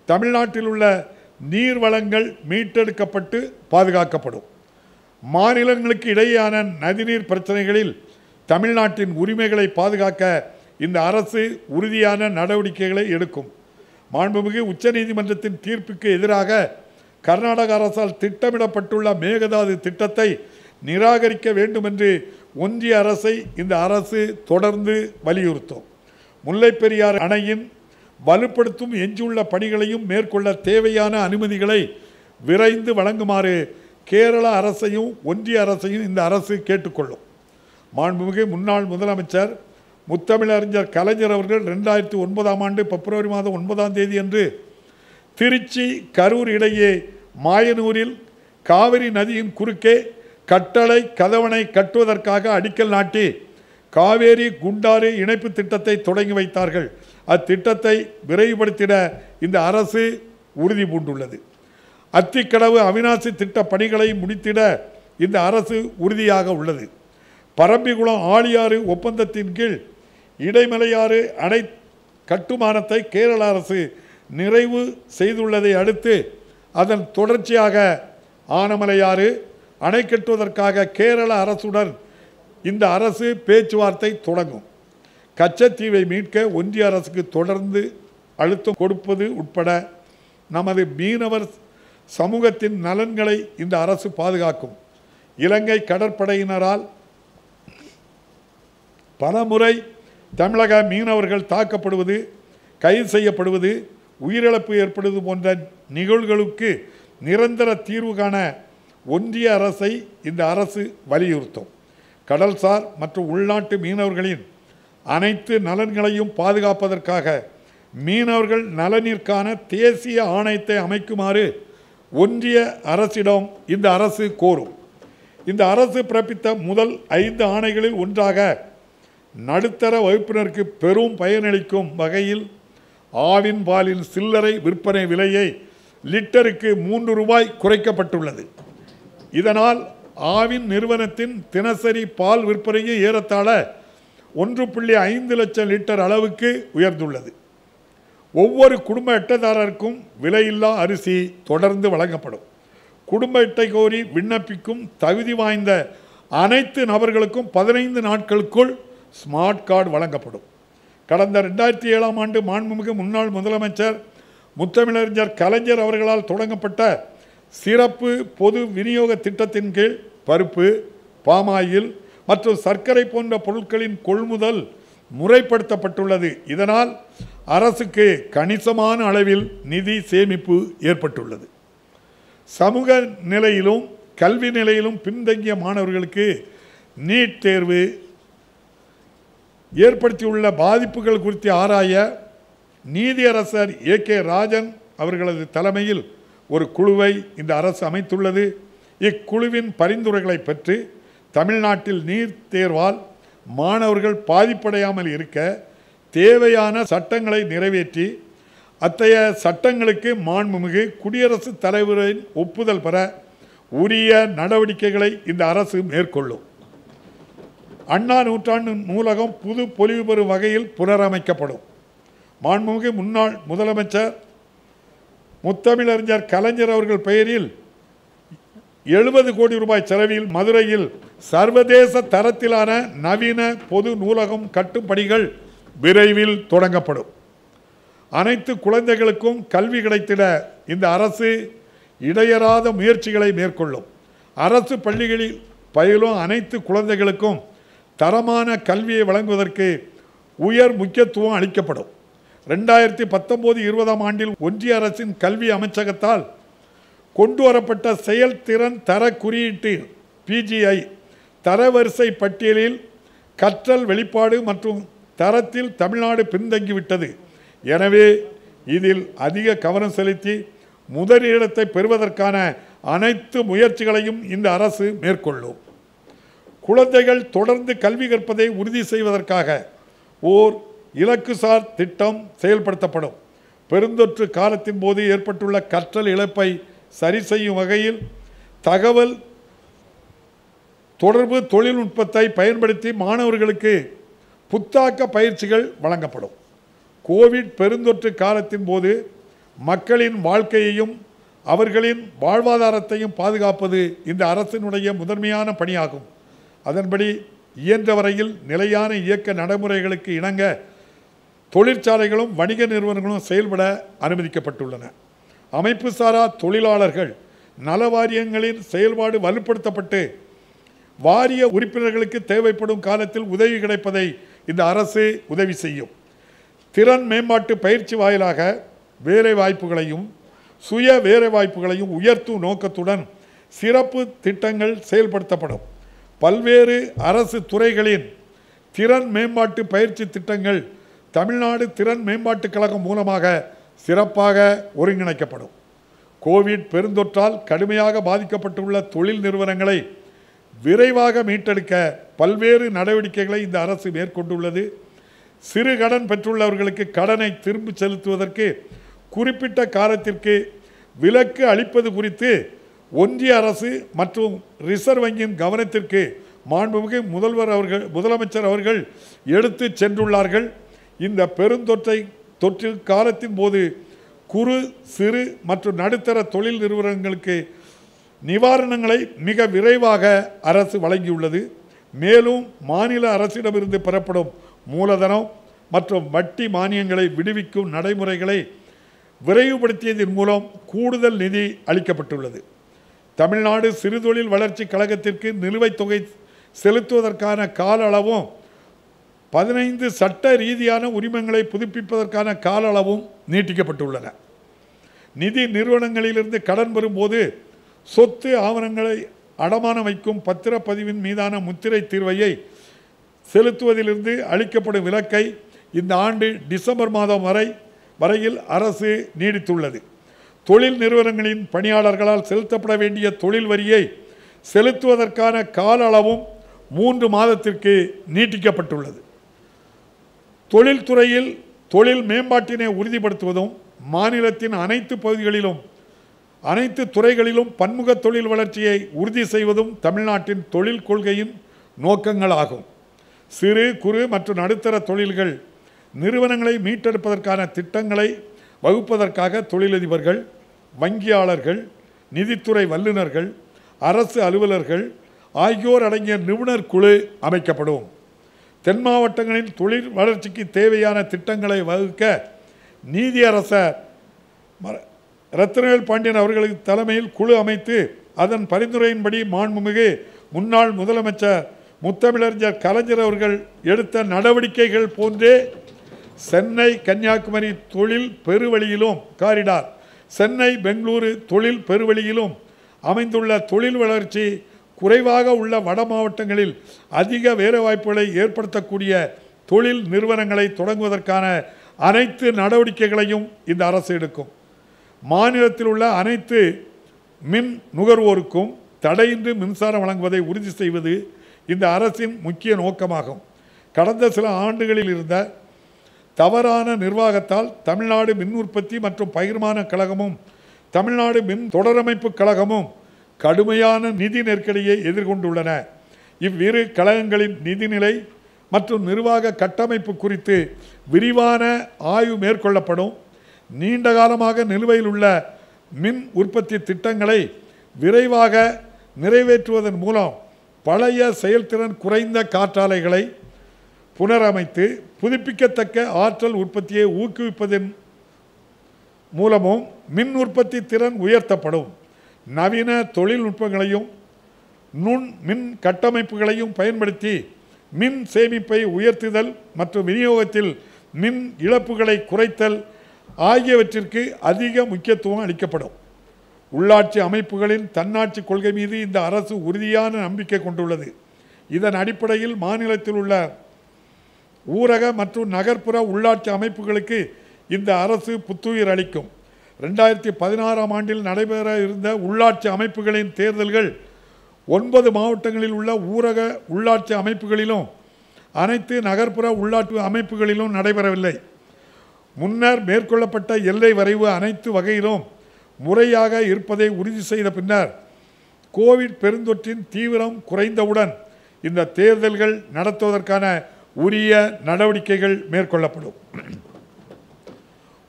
தமிழ்நாட்டில் உள்ள நீர் வளங்கள் மீட்டெடுக்கப்பட்டு பாதுகாக்கப்படும். மாநிலங்களுக்கு இடையேயான நதிநீர் பிரச்சனைகளில் தமிழ்நாட்டின் உரிமைகளை பாதுகாக்க இந்த அரசு உறுதியான நடவடிக்கைகளை எடுக்கும். மாண்புமிகு உச்சநீதிமன்றத்தின் தீர்ப்புக்கு எதிராக கர்நாடக அரசால் திட்டமிடப்பட்டுள்ள மேகதாது திட்டத்தை நிராகரிக்க வேண்டும் என்று ஒன்றிய அரசை இந்த அரசு தொடர்ந்து வலியுறுத்தும். முல்லைப் பெரியாறு அணையின் வலுப்படுத்தும் எஞ்சியுள்ள பணிகளையும் மேற்கொள்ள தேவையான அனுமதிகளை விரைந்து வழங்குமாறு கேரள அரசையும் ஒன்றிய அரசையும் இந்த அரசு கேட்டுக்கொள்ளும். மாண்புமிகு முன்னாள் முதலமைச்சர் முத்தமிழறிஞர் கலைஞர் அவர்கள் 2009ஆம் ஆண்டு பிப்ரவரி மாதம் 9ஆம் தேதி அன்று திருச்சி கரூர் இடையே மாயனூரில் காவிரி நதியின் குறுக்கே கட்டளை கதவணை கட்டுவதற்காக அடிக்கல் நாட்டி காவேரி குண்டாறு இணைப்பு திட்டத்தை தொடங்கி வைத்தார்கள். அத்திட்டத்தை விரைவுபடுத்திட இந்த அரசு உறுதி பூண்டுள்ளது. அத்திக்கடவு அவிநாசி திட்ட பணிகளை முடித்திட இந்த அரசு உறுதியாக உள்ளது. பரம்பிக்குளம் ஆழியாறு ஒப்பந்தத்தின் கீழ் இடைமலையாறு அணை கட்டுமானத்தை கேரள அரசு நிறைவு செய்துள்ளதை அடுத்து அதன் தொடர்ச்சியாக ஆனமலையாறு அணை கட்டுவதற்காக கேரள அரசுடன் இந்த அரசு பேச்சுவார்த்தை தொடங்கும். கச்சத்தீவை மீட்க ஒன்றிய அரசுக்கு தொடர்ந்து அழுத்தம் கொடுப்பது உட்பட நமது மீனவர் சமூகத்தின் நலன்களை இந்த அரசு பாதுகாக்கும். இலங்கை கடற்படையினரால் பலமுறை தமிழக மீனவர்கள் தாக்கப்படுவது, கைது செய்யப்படுவது, உயிரிழப்பு ஏற்படுவது போன்ற நிகழ்வுகளுக்கு நிரந்தர தீர்வு காண ஒன்றிய அரசை இந்த அரசு வலியுறுத்தும். கடல்சார் மற்றும் உள்நாட்டு மீனவர்களின் அனைத்து நலன்களையும் பாதுகாப்பதற்காக மீனவர்கள் நலனிற்கான தேசிய ஆணையத்தை அமைக்குமாறு ஒன்றிய அரசிடம் இந்த அரசு கோரும். இந்த அரசு பிறப்பித்த முதல் 5 ஆணைகளில் ஒன்றாக நடுத்தர வகுப்பினருக்கு பெரும் பயனளிக்கும் வகையில் ஆவின் பாலின் சில்லறை விற்பனை விலையை லிட்டருக்கு 3 ரூபாய் குறைக்கப்பட்டுள்ளது. இதனால் ஆவின் நிறுவனத்தின் தினசரி பால் விற்பனையும் ஏறத்தாழ 1.5 லட்சம் லிட்டர் அளவுக்கு உயர்ந்துள்ளது. ஒவ்வொரு குடும்ப அட்டைதாரருக்கும் விலையில்லா அரிசி தொடர்ந்து வழங்கப்படும். குடும்ப அட்டை கோரி விண்ணப்பிக்கும் தகுதி வாய்ந்த அனைத்து நபர்களுக்கும் 15 நாட்களுக்குள் ஸ்மார்ட் கார்டு வழங்கப்படும். கடந்த 2007ஆம் ஆண்டு மாண்புமிகு முன்னாள் முதலமைச்சர் முத்தமிழறிஞர் கலைஞர் அவர்களால் தொடங்கப்பட்ட சிறப்பு பொது விநியோக திட்டத்தின் கீழ் பருப்பு, பாமாயில் மற்றும் சர்க்கரை போன்ற பொருட்களின் கொள்முதல் முறைப்படுத்தப்பட்டுள்ளது. இதனால் அரசுக்கு கணிசமான அளவில் நிதி சேமிப்பு ஏற்பட்டுள்ளது. சமூக நிலையிலும் கல்வி நிலையிலும் பின்தங்கிய மாணவர்களுக்கு நீட் தேர்வு ஏற்படுத்தியுள்ள பாதிப்புகள் குறித்து ஆராய நீதியரசர் AK ராஜன் அவர்களது தலைமையில் ஒரு குழுவை இந்த அரசு அமைத்துள்ளது. இக்குழுவின் பரிந்துரைகளை பெற்று தமிழ்நாட்டில் நீட் தேர்வால் மாணவர்கள் பாதிப்படையாமல் இருக்க தேவையான சட்டங்களை நிறைவேற்றி அத்தகைய சட்டங்களுக்கு மாண்புமிகு குடியரசுத் தலைவரின் ஒப்புதல் பெற உரிய நடவடிக்கைகளை இந்த அரசு மேற்கொள்ளும். அண்ணா நூற்றாண்டு நூலகம் புது பொலிவு பெறும் வகையில் புனரமைக்கப்படும். மாண்புமிகு முன்னாள் முதலமைச்சர் முத்தமிழறிஞர் கலைஞர் அவர்கள் பெயரில் 70 கோடி ரூபாய் செலவில் மதுரையில் சர்வதேச தரத்திலான நவீன பொது நூலகம் கட்டும் பணிகள் விரைவில் தொடங்கப்படும். அனைத்து குழந்தைகளுக்கும் கல்வி கிடைத்திட இந்த அரசு இடையறாத முயற்சிகளை மேற்கொள்ளும். அரசு பள்ளிகளில் பயிலும் அனைத்து குழந்தைகளுக்கும் தரமான கல்வியை வழங்குவதற்கு உயர் முக்கியத்துவம் அளிக்கப்படும். 2019-20ஆம் ஆண்டில் ஒன்றிய அரசின் கல்வி அமைச்சகத்தால் கொண்டு வரப்பட்ட செயல்திறன் தர குறியீட்டு PGI தரவரிசை பட்டியலில் கற்றல் வெளிப்பாடு மற்றும் தரத்தில் தமிழ்நாடு பின்தங்கிவிட்டது. எனவே இதில் அதிக கவனம் செலுத்தி முதலிடத்தை பெறுவதற்கான அனைத்து முயற்சிகளையும் இந்த அரசு மேற்கொள்ளும். குழந்தைகள் தொடர்ந்து கல்வி கற்பதை உறுதி செய்வதற்காக ஓர் இலக்குசார் திட்டம் செயல்படுத்தப்படும். பெருந்தொற்று காலத்தின் போது ஏற்பட்டுள்ள கற்றல் இழப்பை சரி செய்யும் வகையில் தகவல் தொடர்பு தொழில்நுட்பத்தை பயன்படுத்தி மாணவர்களுக்கு புத்தாக்க பயிற்சிகள் வழங்கப்படும். கோவிட் பெருந்தொற்று காலத்தின் போது மக்களின் வாழ்க்கையையும் அவர்களின் வாழ்வாதாரத்தையும் பாதுகாப்பது இந்த அரசினுடைய முதன்மையான பணியாகும். அதன்படி இயன்ற வரையில் நிலையான இயக்க நடைமுறைகளுக்கு இணங்க தொழிற்சாலைகளும் வணிக நிறுவனங்களும் செயல்பட அனுமதிக்கப்பட்டுள்ளன. அமைப்பு சாரா தொழிலாளர்கள் நல வாரியங்களின் செயல்பாடு வலுப்படுத்தப்பட்டு வாரிய உறுப்பினர்களுக்கு தேவைப்படும் காலத்தில் உதவி கிடைப்பதை இந்த அரசு உதவி செய்யும். திறன் மேம்பாட்டு பயிற்சி வாயிலாக வேலை வாய்ப்புகளையும் சுய வேலை வாய்ப்புகளையும் உயர்த்தும் நோக்கத்துடன் சிறப்பு திட்டங்கள் செயல்படுத்தப்படும். பல்வேறு அரசு துறைகளின் திறன் மேம்பாட்டு பயிற்சி திட்டங்கள் தமிழ்நாடு திறன் மேம்பாட்டுக் கழகம் மூலமாக சிறப்பாக ஒருங்கிணைக்கப்படும். கோவிட் பெருந்தொற்றால் கடுமையாக பாதிக்கப்பட்டுள்ள தொழில் நிறுவனங்களை விரைவாக மீட்டெடுக்க பல்வேறு நடவடிக்கைகளை இந்த அரசு மேற்கொண்டுள்ளது. சிறு கடன் பெற்றுள்ளவர்களுக்கு கடனை திரும்பி செலுத்துவதற்கு குறிப்பிட்ட காலத்திற்கு விலக்கு அளிப்பது குறித்து ஒன்றிய அரசு மற்றும் ரிசர்வ் வங்கியின் கவனத்திற்கு மாண்புமிகு முதலமைச்சர் அவர்கள் எடுத்து சென்றுள்ளார்கள். இந்த தொற்றில் காலத்தின் போது குறு சிறு மற்றும் நடுத்தர தொழில் நிறுவனங்களுக்கு நிவாரணங்களை மிக விரைவாக அரசு வழங்கியுள்ளது. மேலும் மாநில அரசிடமிருந்து பெறப்படும் மூலதனம் மற்றும் வட்டி மானியங்களை விடுவிக்கும் நடைமுறைகளை விரைவுபடுத்தியதன் மூலம் கூடுதல் நிதி அளிக்கப்பட்டுள்ளது. தமிழ்நாடு சிறுதொழில் வளர்ச்சி கழகத்திற்கு நிலுவைத் தொகை செலுத்துவதற்கான கால அளவும் 15 சட்ட ரீதியான உரிமங்களை புதுப்பிப்பதற்கான கால அளவும் நீட்டிக்கப்பட்டுள்ளன. நிதி நிறுவனங்களிலிருந்து கடன் பெறும்போது சொத்து ஆவணங்களை அடமானம் வைக்கும் பத்திரப்பதிவின் மீதான முத்திரை தீர்வையை செலுத்துவதிலிருந்து அளிக்கப்படும் விலக்கை இந்த ஆண்டு டிசம்பர் மாதம் வரை வரையில் அரசு நீடித்துள்ளது. தொழில் நிறுவனங்களின் பணியாளர்களால் செலுத்தப்பட வேண்டிய தொழில் வரியை செலுத்துவதற்கான கால அளவும் 3 மாதத்திற்கு நீட்டிக்கப்பட்டுள்ளது. தொழில்துறையில் தொழில் மேம்பாட்டினை உறுதிப்படுத்துவதும் மாநிலத்தின் அனைத்து பகுதிகளிலும் அனைத்து துறைகளிலும் பன்முக தொழில் வளர்ச்சியை உறுதி செய்வதும் தமிழ்நாட்டின் தொழில் கொள்கையின் நோக்கங்களாகும். சிறு குறு மற்றும் நடுத்தர தொழில்கள் நிறுவனங்களை மீட்டெடுப்பதற்கான திட்டங்களை வகுப்பதற்காக தொழிலதிபர்கள், வங்கியாளர்கள், நிதித்துறை வல்லுநர்கள், அரசு அலுவலர்கள் ஆகியோர் அடங்கிய நிபுணர் குழு அமைக்கப்படும். தென் மாவட்டங்களின் தொழில் வளர்ச்சிக்கு தேவையான திட்டங்களை வகுக்க நீதியரசர் ரத்னவேல் பாண்டியன் அவர்களுக்கு தலைமையில் குழு அமைத்து அதன் பரிந்துரையின்படி மாண்புமிகு முன்னாள் முதலமைச்சர் முத்தமிழறிஞர் கலைஞர் அவர்கள் எடுத்த நடவடிக்கைகள் போன்றே சென்னை கன்னியாகுமரி தொழில் பெருவழியிலும் காரிடார், சென்னை பெங்களூரு தொழில் பெருவழியிலும் அமைந்துள்ள தொழில் வளர்ச்சி குறைவாக உள்ள வட மாவட்டங்களில் அதிக வேலைவாய்ப்புகளை ஏற்படுத்தக்கூடிய தொழில் நிறுவனங்களை தொடங்குவதற்கான அனைத்து நடவடிக்கைகளையும் இந்த அரசு எடுக்கும். மாநிலத்தில் உள்ள அனைத்து மின் நுகர்வோருக்கும் தடையின்றி மின்சாரம் வழங்குவதை உறுதி செய்வது இந்த அரசின் முக்கிய நோக்கமாகும். கடந்த சில ஆண்டுகளில் இருந்த தவறான நிர்வாகத்தால் தமிழ்நாடு மின் உற்பத்தி மற்றும் பகிர்மான கழகமும் தமிழ்நாடு மின் தொடரமைப்பு கழகமும் கடுமையான நிதி நெருக்கடியை எதிர்கொண்டுள்ளன. இவ்விரு கழகங்களின் நிதிநிலை மற்றும் நிர்வாக கட்டமைப்பு குறித்து விரிவான ஆய்வு மேற்கொள்ளப்படும். நீண்ட காலமாக நிலுவையில் உள்ள மின் உற்பத்தி திட்டங்களை விரைவாக நிறைவேற்றுவதன் மூலம் பழைய செயல்திறன் குறைந்த காற்றாலைகளை புனரமைத்து புதுப்பிக்கத்தக்க ஆற்றல் உற்பத்தியை ஊக்குவிப்பதன் மூலமும் மின் உற்பத்தி திறன் உயர்த்தப்படும். நவீன தொழில்நுட்பங்களையும் நுண் மின் கட்டமைப்புகளையும் பயன்படுத்தி மின் சேமிப்பை உயர்த்துதல் மற்றும் விநியோகத்தில் மின் இழப்புகளை குறைத்தல் ஆகியவற்றிற்கு அதிக முக்கியத்துவம் அளிக்கப்படும். உள்ளாட்சி அமைப்புகளின் தன்னாட்சி கொள்கை மீது இந்த அரசு உறுதியான நம்பிக்கை கொண்டுள்ளது. இதன் அடிப்படையில் மாநிலத்தில் உள்ள ஊரக மற்றும் நகர்ப்புற உள்ளாட்சி அமைப்புகளுக்கு இந்த அரசு புத்துயிர் அளிக்கும். 2016ஆம் ஆண்டில் நடைபெற இருந்த உள்ளாட்சி அமைப்புகளின் தேர்தல்கள் 9 மாவட்டங்களில் உள்ள ஊரக உள்ளாட்சி அமைப்புகளிலும் அனைத்து நகர்ப்புற உள்ளாட்சி அமைப்புகளிலும் நடைபெறவில்லை. முன்னர் மேற்கொள்ளப்பட்ட எல்லை வரைவு அனைத்து வகையிலும் முறையாக இருப்பதை உறுதி செய்த பின்னர் கோவிட் பெருந்தொற்றின் தீவிரம் குறைந்தவுடன் இந்த தேர்தல்கள் நடத்துவதற்கான உரிய நடவடிக்கைகள் மேற்கொள்ளப்படும்.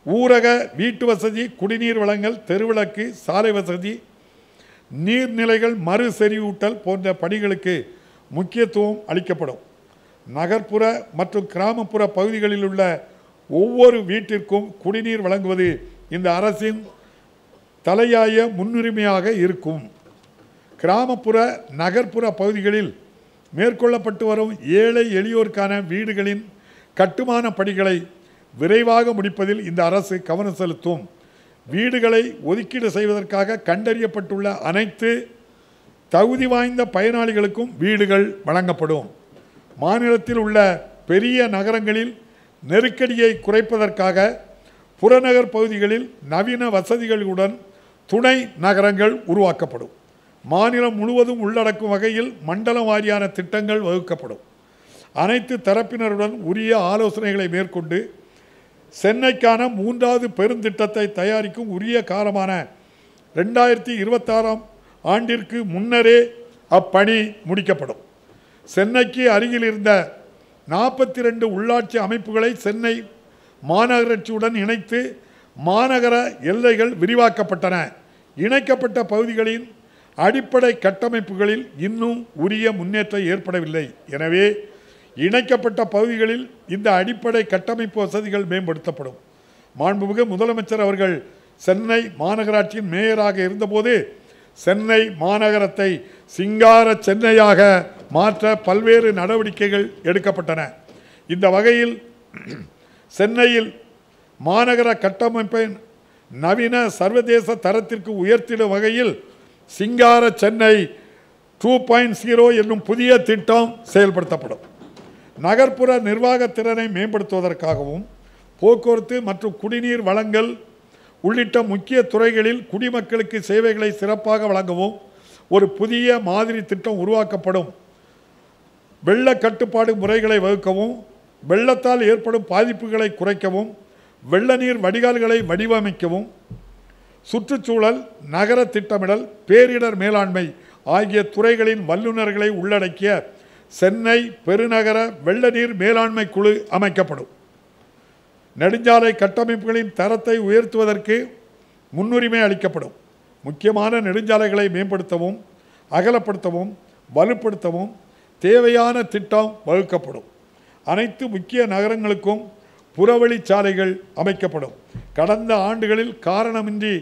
ஊரக வீட்டு வசதி, குடிநீர் வழங்கல், தெருவிளக்கு, சாலை வசதி, நீர்நிலைகள் மறு செறிவூட்டல் போன்ற பணிகளுக்கு முக்கியத்துவம் அளிக்கப்படும். நகர்ப்புற மற்றும் கிராமப்புற பகுதிகளில் உள்ள ஒவ்வொரு வீட்டிற்கும் குடிநீர் வழங்குவது இந்த அரசின் தலையாய முன்னுரிமையாக இருக்கும். கிராமப்புற நகர்ப்புற பகுதிகளில் மேற்கொள்ளப்பட்டு வரும் ஏழை எளியோருக்கான வீடுகளின் கட்டுமான பணிகளை விரைவாக முடிப்பதில் இந்த அரசு கவனம் செலுத்தும். வீடுகளை ஒதுக்கீடு செய்வதற்காக கண்டறியப்பட்டுள்ள அனைத்து தகுதி வாய்ந்த பயனாளிகளுக்கும் வீடுகள் வழங்கப்படும். மாநிலத்தில் உள்ள பெரிய நகரங்களில் நெருக்கடியை குறைப்பதற்காக புறநகர் பகுதிகளில் நவீன வசதிகளுடன் துணை நகரங்கள் உருவாக்கப்படும். மாநிலம் முழுவதும் உள்ளடக்கும் வகையில் மண்டலம் வாரியான திட்டங்கள் வகுக்கப்படும். அனைத்து தரப்பினருடன் உரிய ஆலோசனைகளை மேற்கொண்டு சென்னைக்கான 3வது பெருந்திட்டத்தை தயாரிக்கும் உரிய காலமான 2026ஆம் ஆண்டிற்கு முன்னரே அப்பணி முடிக்கப்படும். சென்னைக்கு அருகில் இருந்த 42 உள்ளாட்சி அமைப்புகளை சென்னை மாநகராட்சியுடன் இணைத்து மாநகர எல்லைகள் விரிவாக்கப்பட்டன. இணைக்கப்பட்ட பகுதிகளின் அடிப்படை கட்டமைப்புகளில் இன்னும் உரிய முன்னேற்றம் ஏற்படவில்லை. எனவே இணைக்கப்பட்ட பகுதிகளில் இந்த அடிப்படை கட்டமைப்பு வசதிகள் மேம்படுத்தப்படும். மாண்புமிகு முதலமைச்சர் அவர்கள் சென்னை மாநகராட்சியின் மேயராக இருந்தபோது சென்னை மாநகரத்தை சிங்கார சென்னையாக மாற்ற பல்வேறு நடவடிக்கைகள் எடுக்கப்பட்டன. இந்த வகையில் சென்னையில் மாநகர கட்டமைப்பை நவீன சர்வதேச தரத்திற்கு உயர்த்திடும் வகையில் சிங்கார சென்னை 2.0 என்னும் புதிய திட்டம் செயல்படுத்தப்படும். நகர்ப்புற நிர்வாக திறனை மேம்படுத்துவதற்காகவும் போக்குவரத்து மற்றும் குடிநீர் வழங்கல் உள்ளிட்ட முக்கிய துறைகளில் குடிமக்களுக்கு சேவைகளை சிறப்பாக வழங்கவும் ஒரு புதிய மாதிரி திட்டம் உருவாக்கப்படும். வெள்ள கட்டுப்பாடு முறைகளை வகுக்கவும், வெள்ளத்தால் ஏற்படும் பாதிப்புகளை குறைக்கவும், வெள்ள நீர் வடிகால்களை வடிவமைக்கவும், சுற்றுச்சூழல், நகர திட்டமிடல், பேரிடர் மேலாண்மை ஆகிய துறைகளின் வல்லுநர்களை உள்ளடக்கிய சென்னை பெருநகர வெள்ள நீர் மேலாண்மை குழு அமைக்கப்படும். நெடுஞ்சாலை கட்டமைப்புகளின் தரத்தை உயர்த்துவதற்கு முன்னுரிமை அளிக்கப்படும். முக்கியமான நெடுஞ்சாலைகளை மேம்படுத்தவும், அகலப்படுத்தவும், வலுப்படுத்தவும் தேவையான திட்டம் வகுக்கப்படும். அனைத்து முக்கிய நகரங்களுக்கும் புறவழிச்சாலைகள் அமைக்கப்படும். கடந்த ஆண்டுகளில் காரணமின்றி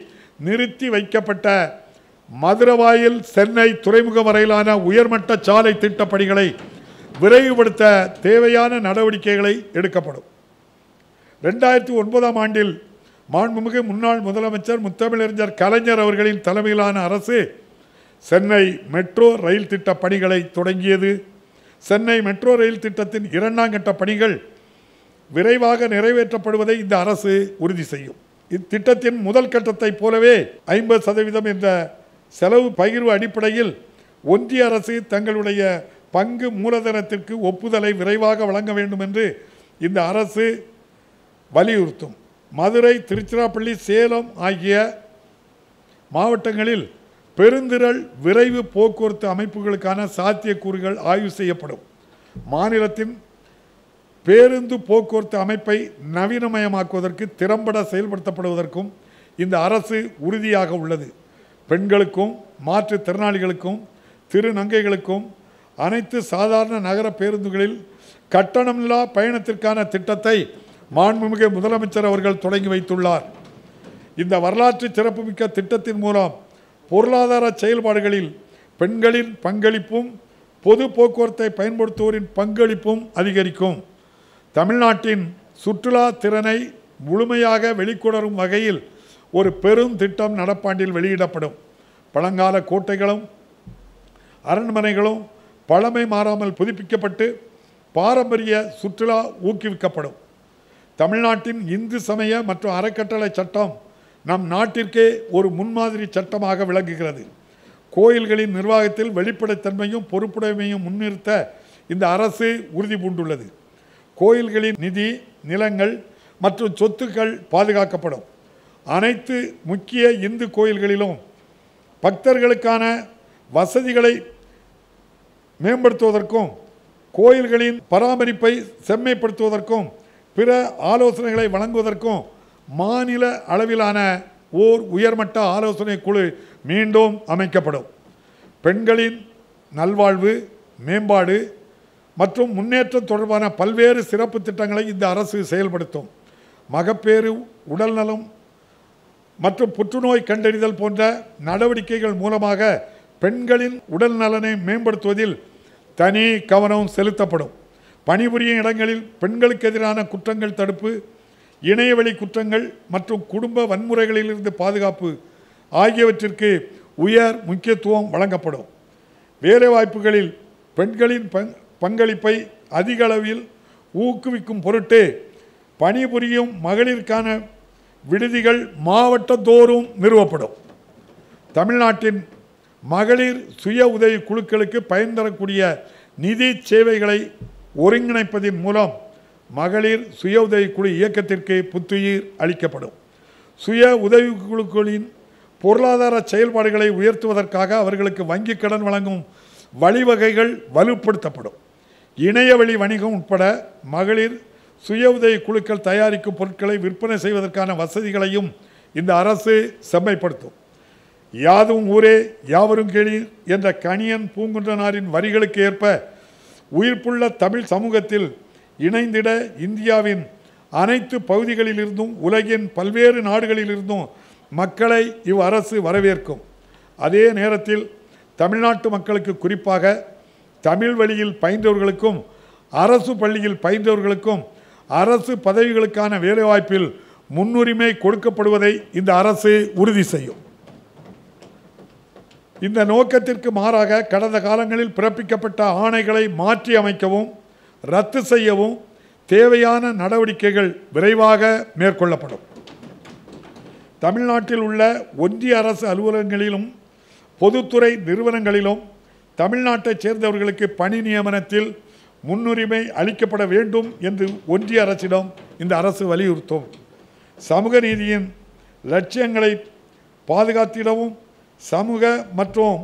நிறுத்தி வைக்கப்பட்ட மதுரவாயில் சென்னை துறைமுகம் வரையிலான உயர்மட்ட சாலை திட்டப் பணிகளை விரைவுபடுத்த தேவையான நடவடிக்கைகளை எடுக்கப்படும். 2009ஆம் ஆண்டில் மாண்புமிகு முன்னாள் முதலமைச்சர் முத்தமிழறிஞர் கலைஞர் அவர்களின் தலைமையிலான அரசு சென்னை மெட்ரோ ரயில் திட்ட பணிகளை தொடங்கியது. சென்னை மெட்ரோ ரயில் திட்டத்தின் 2ஆம் கட்ட பணிகள் விரைவாக நிறைவேற்றப்படுவதை இந்த அரசு உறுதி செய்யும். இத்திட்டத்தின் முதல் கட்டத்தை போலவே 50% என்ற செலவு பகிர்வு அடிப்படையில் ஒன்றிய அரசு தங்களுடைய பங்கு மூலதனத்திற்கு ஒப்புதலை விரைவாக வழங்க வேண்டும் என்று இந்த அரசு வலியுறுத்தும். மதுரை, திருச்சிராப்பள்ளி, சேலம் ஆகிய மாவட்டங்களில் பெருந்திரள் விரைவு போக்குவரத்து அமைப்புகளுக்கான சாத்தியக்கூறுகள் ஆய்வு செய்யப்படும். மாநிலத்தின் பேருந்து போக்குவரத்து அமைப்பை நவீனமயமாக்குவதற்கு திறம்பட செயல்படுத்தப்படுவதற்கும் இந்த அரசு உறுதியாக உள்ளது. பெண்களுக்கும் மாற்றுத்திறனாளிகளுக்கும் திருநங்கைகளுக்கும் அனைத்து சாதாரண நகர பேருந்துகளில் கட்டணமில்லா பயணத்திற்கான திட்டத்தை மாண்புமிகு முதலமைச்சர் அவர்கள் தொடங்கி வைத்துள்ளார். இந்த வரலாற்று சிறப்புமிக்க திட்டத்தின் மூலம் பொருளாதார செயல்பாடுகளில் பெண்களின் பங்களிப்பும் பொது போக்குவரத்தை பயன்படுத்துவோரின் பங்களிப்பும் அதிகரிக்கும். தமிழ்நாட்டின் சுற்றுலா திறனை முழுமையாக வெளிக்கொணரும் வகையில் ஒரு பெரும் திட்டம் நடப்பாண்டில் வெளியிடப்படும். பழங்கால கோட்டைகளும் அரண்மனைகளும் பழமை மாறாமல் புதுப்பிக்கப்பட்டு பாரம்பரிய சுற்றுலா ஊக்குவிக்கப்படும். தமிழ்நாட்டின் இந்து சமய மற்றும் அறக்கட்டளை சட்டம் நம் நாட்டிற்கே ஒரு முன்மாதிரி சட்டமாக விளங்குகிறது. கோயில்களின் நிர்வாகத்தில் வெளிப்படைத்தன்மையும் பொறுப்புடைமையும் முன்னிறுத்த இந்த அரசு உறுதி பூண்டுள்ளது. கோயில்களின் நிதி, நிலங்கள் மற்றும் சொத்துக்கள் பாதுகாக்கப்படும். அனைத்து முக்கிய இந்து கோயில்களிலும் பக்தர்களுக்கான வசதிகளை மேம்படுத்துவதற்கும் கோயில்களின் பராமரிப்பை செம்மைப்படுத்துவதற்கும் பிற ஆலோசனைகளை வழங்குவதற்கும் மாநில அளவிலான ஓர் உயர்மட்ட ஆலோசனை குழு மீண்டும் அமைக்கப்படும். பெண்களின் நல்வாழ்வு, மேம்பாடு மற்றும் முன்னேற்றம் தொடர்பான பல்வேறு சிறப்பு திட்டங்களை இந்த அரசு செயல்படுத்தும். மகப்பேறு, உடல்நலம் மற்றும் புற்றுநோய் கண்டறிதல் போன்ற நடவடிக்கைகள் மூலமாக பெண்களின் உடல் நலனை மேம்படுத்துவதில் தனி கவனம் செலுத்தப்படும். பணிபுரியும் இடங்களில் பெண்களுக்கு எதிரான குற்றங்கள் தடுப்பு, இணையவழி குற்றங்கள் மற்றும் குடும்ப வன்முறைகளிலிருந்து பாதுகாப்பு ஆகியவற்றிற்கு உயர் முக்கியத்துவம் வழங்கப்படும். வேலைவாய்ப்புகளில் பெண்களின் பங்களிப்பை அதிக அளவில் ஊக்குவிக்கும் பொருட்டு பணிபுரியும் மகளிருக்கான விடுதிகள் மாவட்டந்தோறும் நிறுவப்படும். தமிழ்நாட்டின் மகளிர் சுய உதவி குழுக்களுக்கு பயன் தரக்கூடிய நிதி சேவைகளை ஒருங்கிணைப்பதின் மூலம் மகளிர் சுய உதவி குழு இயக்கத்திற்கு புத்துயிர் அளிக்கப்படும். சுய உதவி குழுக்களின் பொருளாதார செயல்பாடுகளை உயர்த்துவதற்காக அவர்களுக்கு வங்கிக் கடன் வழங்கும் வழிவகைகள் வலுப்படுத்தப்படும். இணையவழி வணிகம் உட்பட மகளிர் சுய உதவி குழுக்கள் தயாரிக்கும் பொருட்களை விற்பனை செய்வதற்கான வசதிகளையும் இந்த அரசு செம்மைப்படுத்தும். யாதும் ஊரே யாவரும் கேளீர் என்ற கணியன் பூங்குன்றனாரின் வரிகளுக்கு ஏற்ப உயிர்ப்புள்ள தமிழ் சமூகத்தில் இணைந்திட இந்தியாவின் அனைத்து பகுதிகளிலிருந்தும் உலகின் பல்வேறு நாடுகளிலிருந்தும் மக்களை இவ்வரசு வரவேற்கும். அதே நேரத்தில் தமிழ்நாட்டு மக்களுக்கு, குறிப்பாக தமிழ் வழியில் பயின்றவர்களுக்கும் அரசு பள்ளியில் பயின்றவர்களுக்கும் அரசு பதவிகளுக்கான வேலைவாய்ப்பில் முன்னுரிமை கொடுக்கப்படுவதை இந்த அரசு உறுதி செய்யும். இந்த நோக்கத்திற்கு மாறாக கடந்த காலங்களில் பிறப்பிக்கப்பட்ட ஆணைகளை மாற்றி அமைக்கவும், ரத்து செய்யவும் தேவையான நடவடிக்கைகள் விரைவாக மேற்கொள்ளப்படும். தமிழ்நாட்டில் உள்ள ஒன்றிய அரசு அலுவலகங்களிலும் பொதுத்துறை நிறுவனங்களிலும் தமிழ்நாட்டைச் சேர்ந்தவர்களுக்கு பணி நியமனத்தில் முன்னுரிமை அளிக்கப்பட வேண்டும் என்று ஒன்றிய அரசிடம் இந்த அரசு வலியுறுத்தும். சமூக நீதியின் லட்சியங்களை பாதுகாத்திடவும் சமூக மற்றும்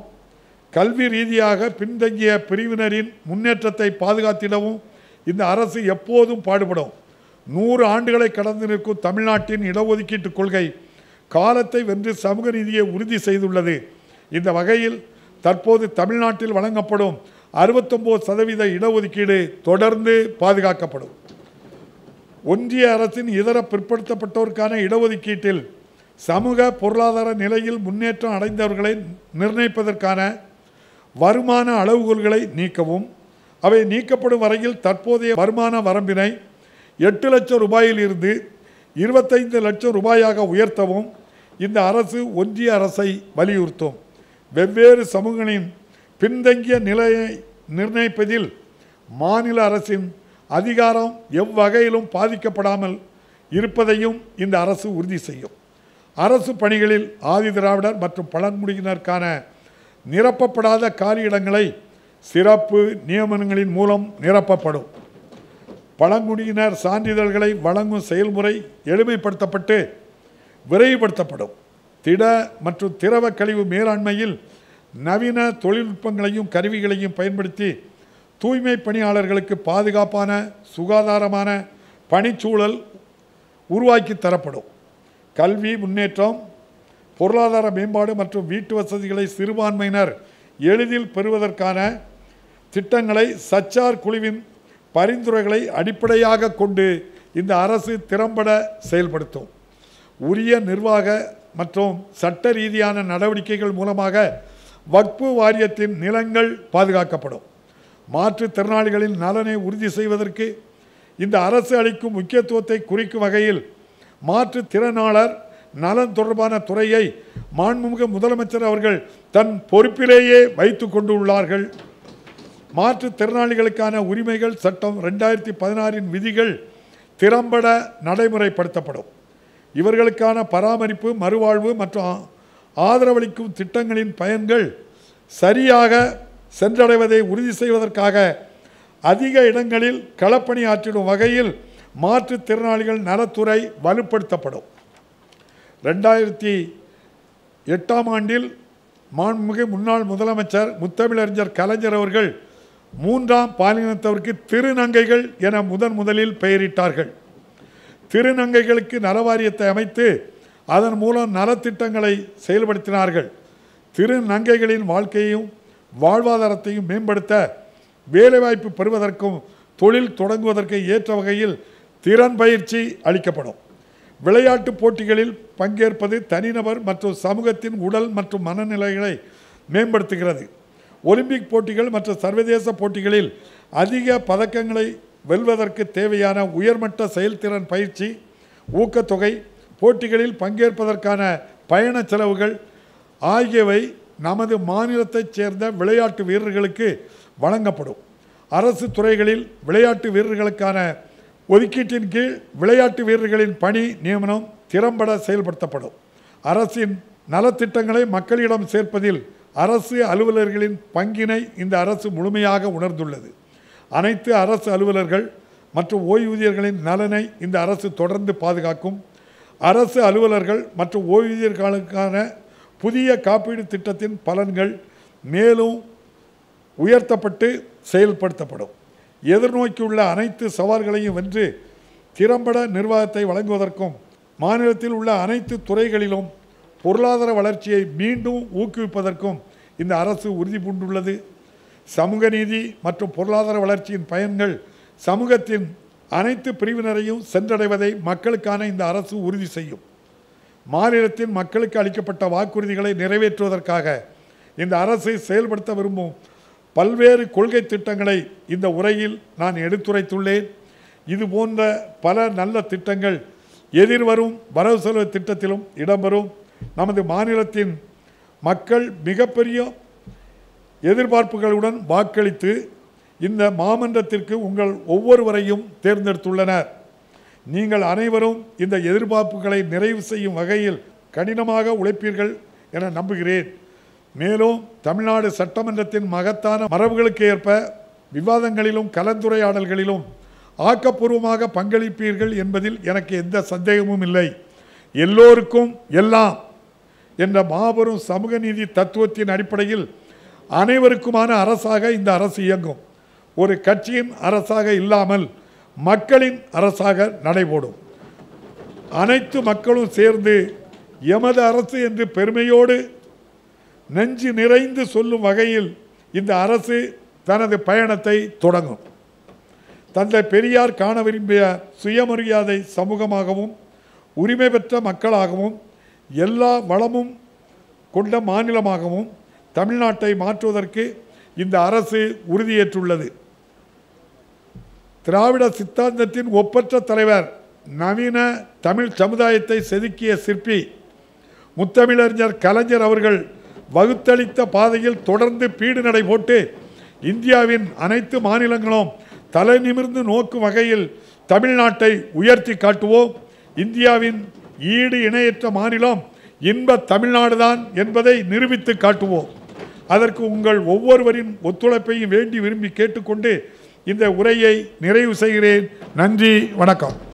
கல்வி ரீதியாக பின்தங்கிய பிரிவினரின் முன்னேற்றத்தை பாதுகாத்திடவும் இந்த அரசு எப்போதும் பாடுபடும். 100 ஆண்டுகளை கடந்து நிற்கும் தமிழ்நாட்டின் இடஒதுக்கீட்டு கொள்கை காலத்தை வென்று சமூக நீதியை உறுதி செய்துள்ளது. இந்த வகையில் தற்போது தமிழ்நாட்டில் வழங்கப்படும் 69% இடஒதுக்கீடு தொடர்ந்து பாதுகாக்கப்படும். ஒன்றிய அரசின் இதர பிற்படுத்தப்பட்டோருக்கான இடஒதுக்கீட்டில் சமூக பொருளாதார நிலையில் முன்னேற்றம் அடைந்தவர்களை நிர்ணயிப்பதற்கான வருமான அளவுகோல்களை நீக்கவும், அவை நீக்கப்படும் வரையில் தற்போதைய வருமான வரம்பினை 8 லட்சம் ரூபாயிலிருந்து 25 லட்சம் ரூபாயாக உயர்த்தவும் இந்த அரசு ஒன்றிய அரசை வலியுறுத்தும். வெவ்வேறு சமூகங்களின் பின்தங்கிய நிலையை நிர்ணயிப்பதில் மாநில அரசின் அதிகாரம் எவ்வகையிலும் பாதிக்கப்படாமல் இருப்பதையும் இந்த அரசு உறுதி செய்யும். அரசு பணிகளில் ஆதிதிராவிடர் மற்றும் பழங்குடியினருக்கான நிரப்பப்படாத காலியிடங்களை சிறப்பு நியமனங்களின் மூலம் நிரப்பப்படும். பழங்குடியினர் சான்றிதழ்களை வழங்கும் செயல்முறை எளிமைப்படுத்தப்பட்டு விரைவுபடுத்தப்படும். திட மற்றும் திரவ கழிவு மேலாண்மையில் நவீன தொழில்நுட்பங்களையும் கருவிகளையும் பயன்படுத்தி தூய்மை பணியாளர்களுக்கு பாதுகாப்பான சுகாதாரமான பணிச்சூழல் உருவாக்கி தரப்படும். கல்வி முன்னேற்றம், பொருளாதார மேம்பாடு மற்றும் வீட்டு வசதிகளை சிறுபான்மையினர் எளிதில் பெறுவதற்கான திட்டங்களை சச்சார் குழுவின் பரிந்துரைகளை அடிப்படையாக கொண்டு இந்த அரசு திறம்பட செயல்படுத்தும். உரிய நிர்வாக மற்றும் சட்ட ரீதியான நடவடிக்கைகள் மூலமாக வக்ஃபு வாரியத்தின் நிலங்கள் பாதுகாக்கப்படும். மாற்றுத்திறனாளிகளின் நலனை உறுதி செய்வதற்கு இந்த அரசு அளிக்கும் முக்கியத்துவத்தை குறிக்கும் வகையில் மாற்றுத்திறனாளர் நலன் தொடர்பான துறையை மாண்புமிகு முதலமைச்சர் அவர்கள் தன் பொறுப்பிலேயே வைத்து கொண்டுள்ளார்கள். மாற்றுத்திறனாளிகளுக்கான உரிமைகள் சட்டம் 2016 விதிகள் திறம்பட நடைமுறைப்படுத்தப்படும். இவர்களுக்கான பராமரிப்பு, மறுவாழ்வு மற்றும் ஆதரவளிக்கும் திட்டங்களின் பயன்கள் சரியாக சென்றடைவதை உறுதி செய்வதற்காக அதிக இடங்களில் களப்பணி ஆற்றிடும் வகையில் மாற்றுத்திறனாளிகள் நலத்துறை வலுப்படுத்தப்படும். 2008ஆம் ஆண்டில் மாண்புமிகு முன்னாள் முதலமைச்சர் முத்தமிழறிஞர் கலைஞர் அவர்கள் 3ஆம் பாலினத்தவருக்கு திருநங்கைகள் என முதலில் பெயரிட்டார்கள். திருநங்கைகளுக்கு நலவாரியத்தை அமைத்து அதன் மூலம் நலத்திட்டங்களை செயல்படுத்தினார்கள். திருநங்கைகளின் வாழ்க்கையையும் வாழ்வாதாரத்தையும் மேம்படுத்த வேலைவாய்ப்பு பெறுவதற்கும் தொழில் தொடங்குவதற்கு ஏற்ற வகையில் திறன் பயிற்சி அளிக்கப்படும். விளையாட்டுப் போட்டிகளில் பங்கேற்பது தனிநபர் மற்றும் சமூகத்தின் உடல் மற்றும் மனநிலைகளை மேம்படுத்துகிறது. ஒலிம்பிக் போட்டிகள் மற்றும் சர்வதேச போட்டிகளில் அதிக பதக்கங்களை வெல்வதற்கு தேவையான உயர்மட்ட செயல்திறன் பயிற்சி, ஊக்கத்தொகை, போட்டிகளில் பங்கேற்பதற்கான பயண செலவுகள் ஆகியவை நமது மாநிலத்தைச் சேர்ந்த விளையாட்டு வீரர்களுக்கு வழங்கப்படும். அரசு துறைகளில் விளையாட்டு வீரர்களுக்கான ஒதுக்கீட்டின் கீழ் விளையாட்டு வீரர்களின் பணி நியமனம் திறம்பட செயல்படுத்தப்படும். அரசின் நலத்திட்டங்களை மக்களிடம் சேர்ப்பதில் அரசு அலுவலர்களின் பங்கினை இந்த அரசு முழுமையாக உணர்ந்துள்ளது. அனைத்து அரசு அலுவலர்கள் மற்றும் ஓய்வூதியர்களின் நலனை இந்த அரசு தொடர்ந்து பாதுகாக்கும். அரசு அலுவலர்கள் மற்றும் ஓய்வூதியர்களுக்கான புதிய காப்பீடு திட்டத்தின் பலன்கள் மேலும் உயர்த்தப்பட்டு செயல்படுத்தப்படும். எதிர்நோக்கியுள்ள அனைத்து சவால்களையும் வென்று திறம்பட நிர்வாகத்தை வழங்குவதற்கும் மாநிலத்தில் உள்ள அனைத்து துறைகளிலும் பொருளாதார வளர்ச்சியை மீண்டும் ஊக்குவிப்பதற்கும் இந்த அரசு உறுதி பூண்டுள்ளது. சமூக நீதி மற்றும் பொருளாதார வளர்ச்சியின் பயன்கள் சமூகத்தின் அனைத்து பிரிவினரையும் சென்றடைவதை மக்களுக்கான இந்த அரசு உறுதி செய்யும். மாநிலத்தின் மக்களுக்கு அளிக்கப்பட்ட வாக்குறுதிகளை நிறைவேற்றுவதற்காக இந்த அரசு செயல்படுத்த விரும்பும் பல்வேறு கொள்கை திட்டங்களை இந்த உரையில் நான் எடுத்துரைத்துள்ளேன். இது போன்ற பல நல்ல திட்டங்கள் எதிர்வரும் வரவு செலவு திட்டத்திலும் இடம்பெறும். நமது மாநிலத்தின் மக்கள் மிகப்பெரிய எதிர்பார்ப்புகளுடன் வாக்களித்து இந்த மாமன்றத்திற்கு உங்கள் ஒவ்வொருவரையும் தேர்ந்தெடுத்துள்ளனர். நீங்கள் அனைவரும் இந்த எதிர்பார்ப்புகளை நிறைவு செய்யும் வகையில் கடினமாக உழைப்பீர்கள் என நம்புகிறேன். மேலும் தமிழ்நாடு சட்டமன்றத்தின் மகத்தான மரபுகளுக்கு ஏற்ப விவாதங்களிலும் கலந்துரையாடல்களிலும் ஆக்கப்பூர்வமாக பங்களிப்பீர்கள் என்பதில் எனக்கு எந்த சந்தேகமும் இல்லை. எல்லோருக்கும் எல்லாம் என்ற மாபெரும் சமூக நீதி தத்துவத்தின் அடிப்படையில் அனைவருக்குமான அரசாக இந்த அரசு இயங்கும். ஒரு கட்சியின் அரசாக இல்லாமல் மக்களின் அரசாக நடைபோடும். அனைத்து மக்களும் சேர்ந்து எமது அரசு என்று பெருமையோடு நெஞ்சு நிறைந்து சொல்லும் வகையில் இந்த அரசு தனது பயணத்தை தொடங்கும். தந்தை பெரியார் காண விரும்பிய சுயமரியாதை சமூகமாகவும் உரிமை பெற்ற மக்களாகவும் எல்லா வளமும் கொண்ட மாநிலமாகவும் தமிழ்நாட்டை மாற்றுவதற்கு இந்த அரசு உறுதியேற்றுள்ளது. திராவிட சித்தாந்தத்தின் ஒப்பற்ற தலைவர், நவீன தமிழ் சமுதாயத்தை செதுக்கிய சிற்பி முத்தமிழறிஞர் கலைஞர் அவர்கள் வகுத்தளித்த பாதையில் தொடர்ந்து பீடு நடை போட்டு இந்தியாவின் அனைத்து மாநிலங்களும் தலை நிமிர்ந்து நோக்கும் வகையில் தமிழ்நாட்டை உயர்த்தி காட்டுவோம். இந்தியாவின் ஈடு இணையற்ற மாநிலம் இன்ப தமிழ்நாடுதான் என்பதை நிரூபித்து காட்டுவோம். அதற்கு உங்கள் ஒவ்வொருவரின் ஒத்துழைப்பையும் வேண்டி விரும்பி கேட்டுக்கொண்டு இந்த உரையை நிறைவு செய்கிறேன். நன்றி, வணக்கம்.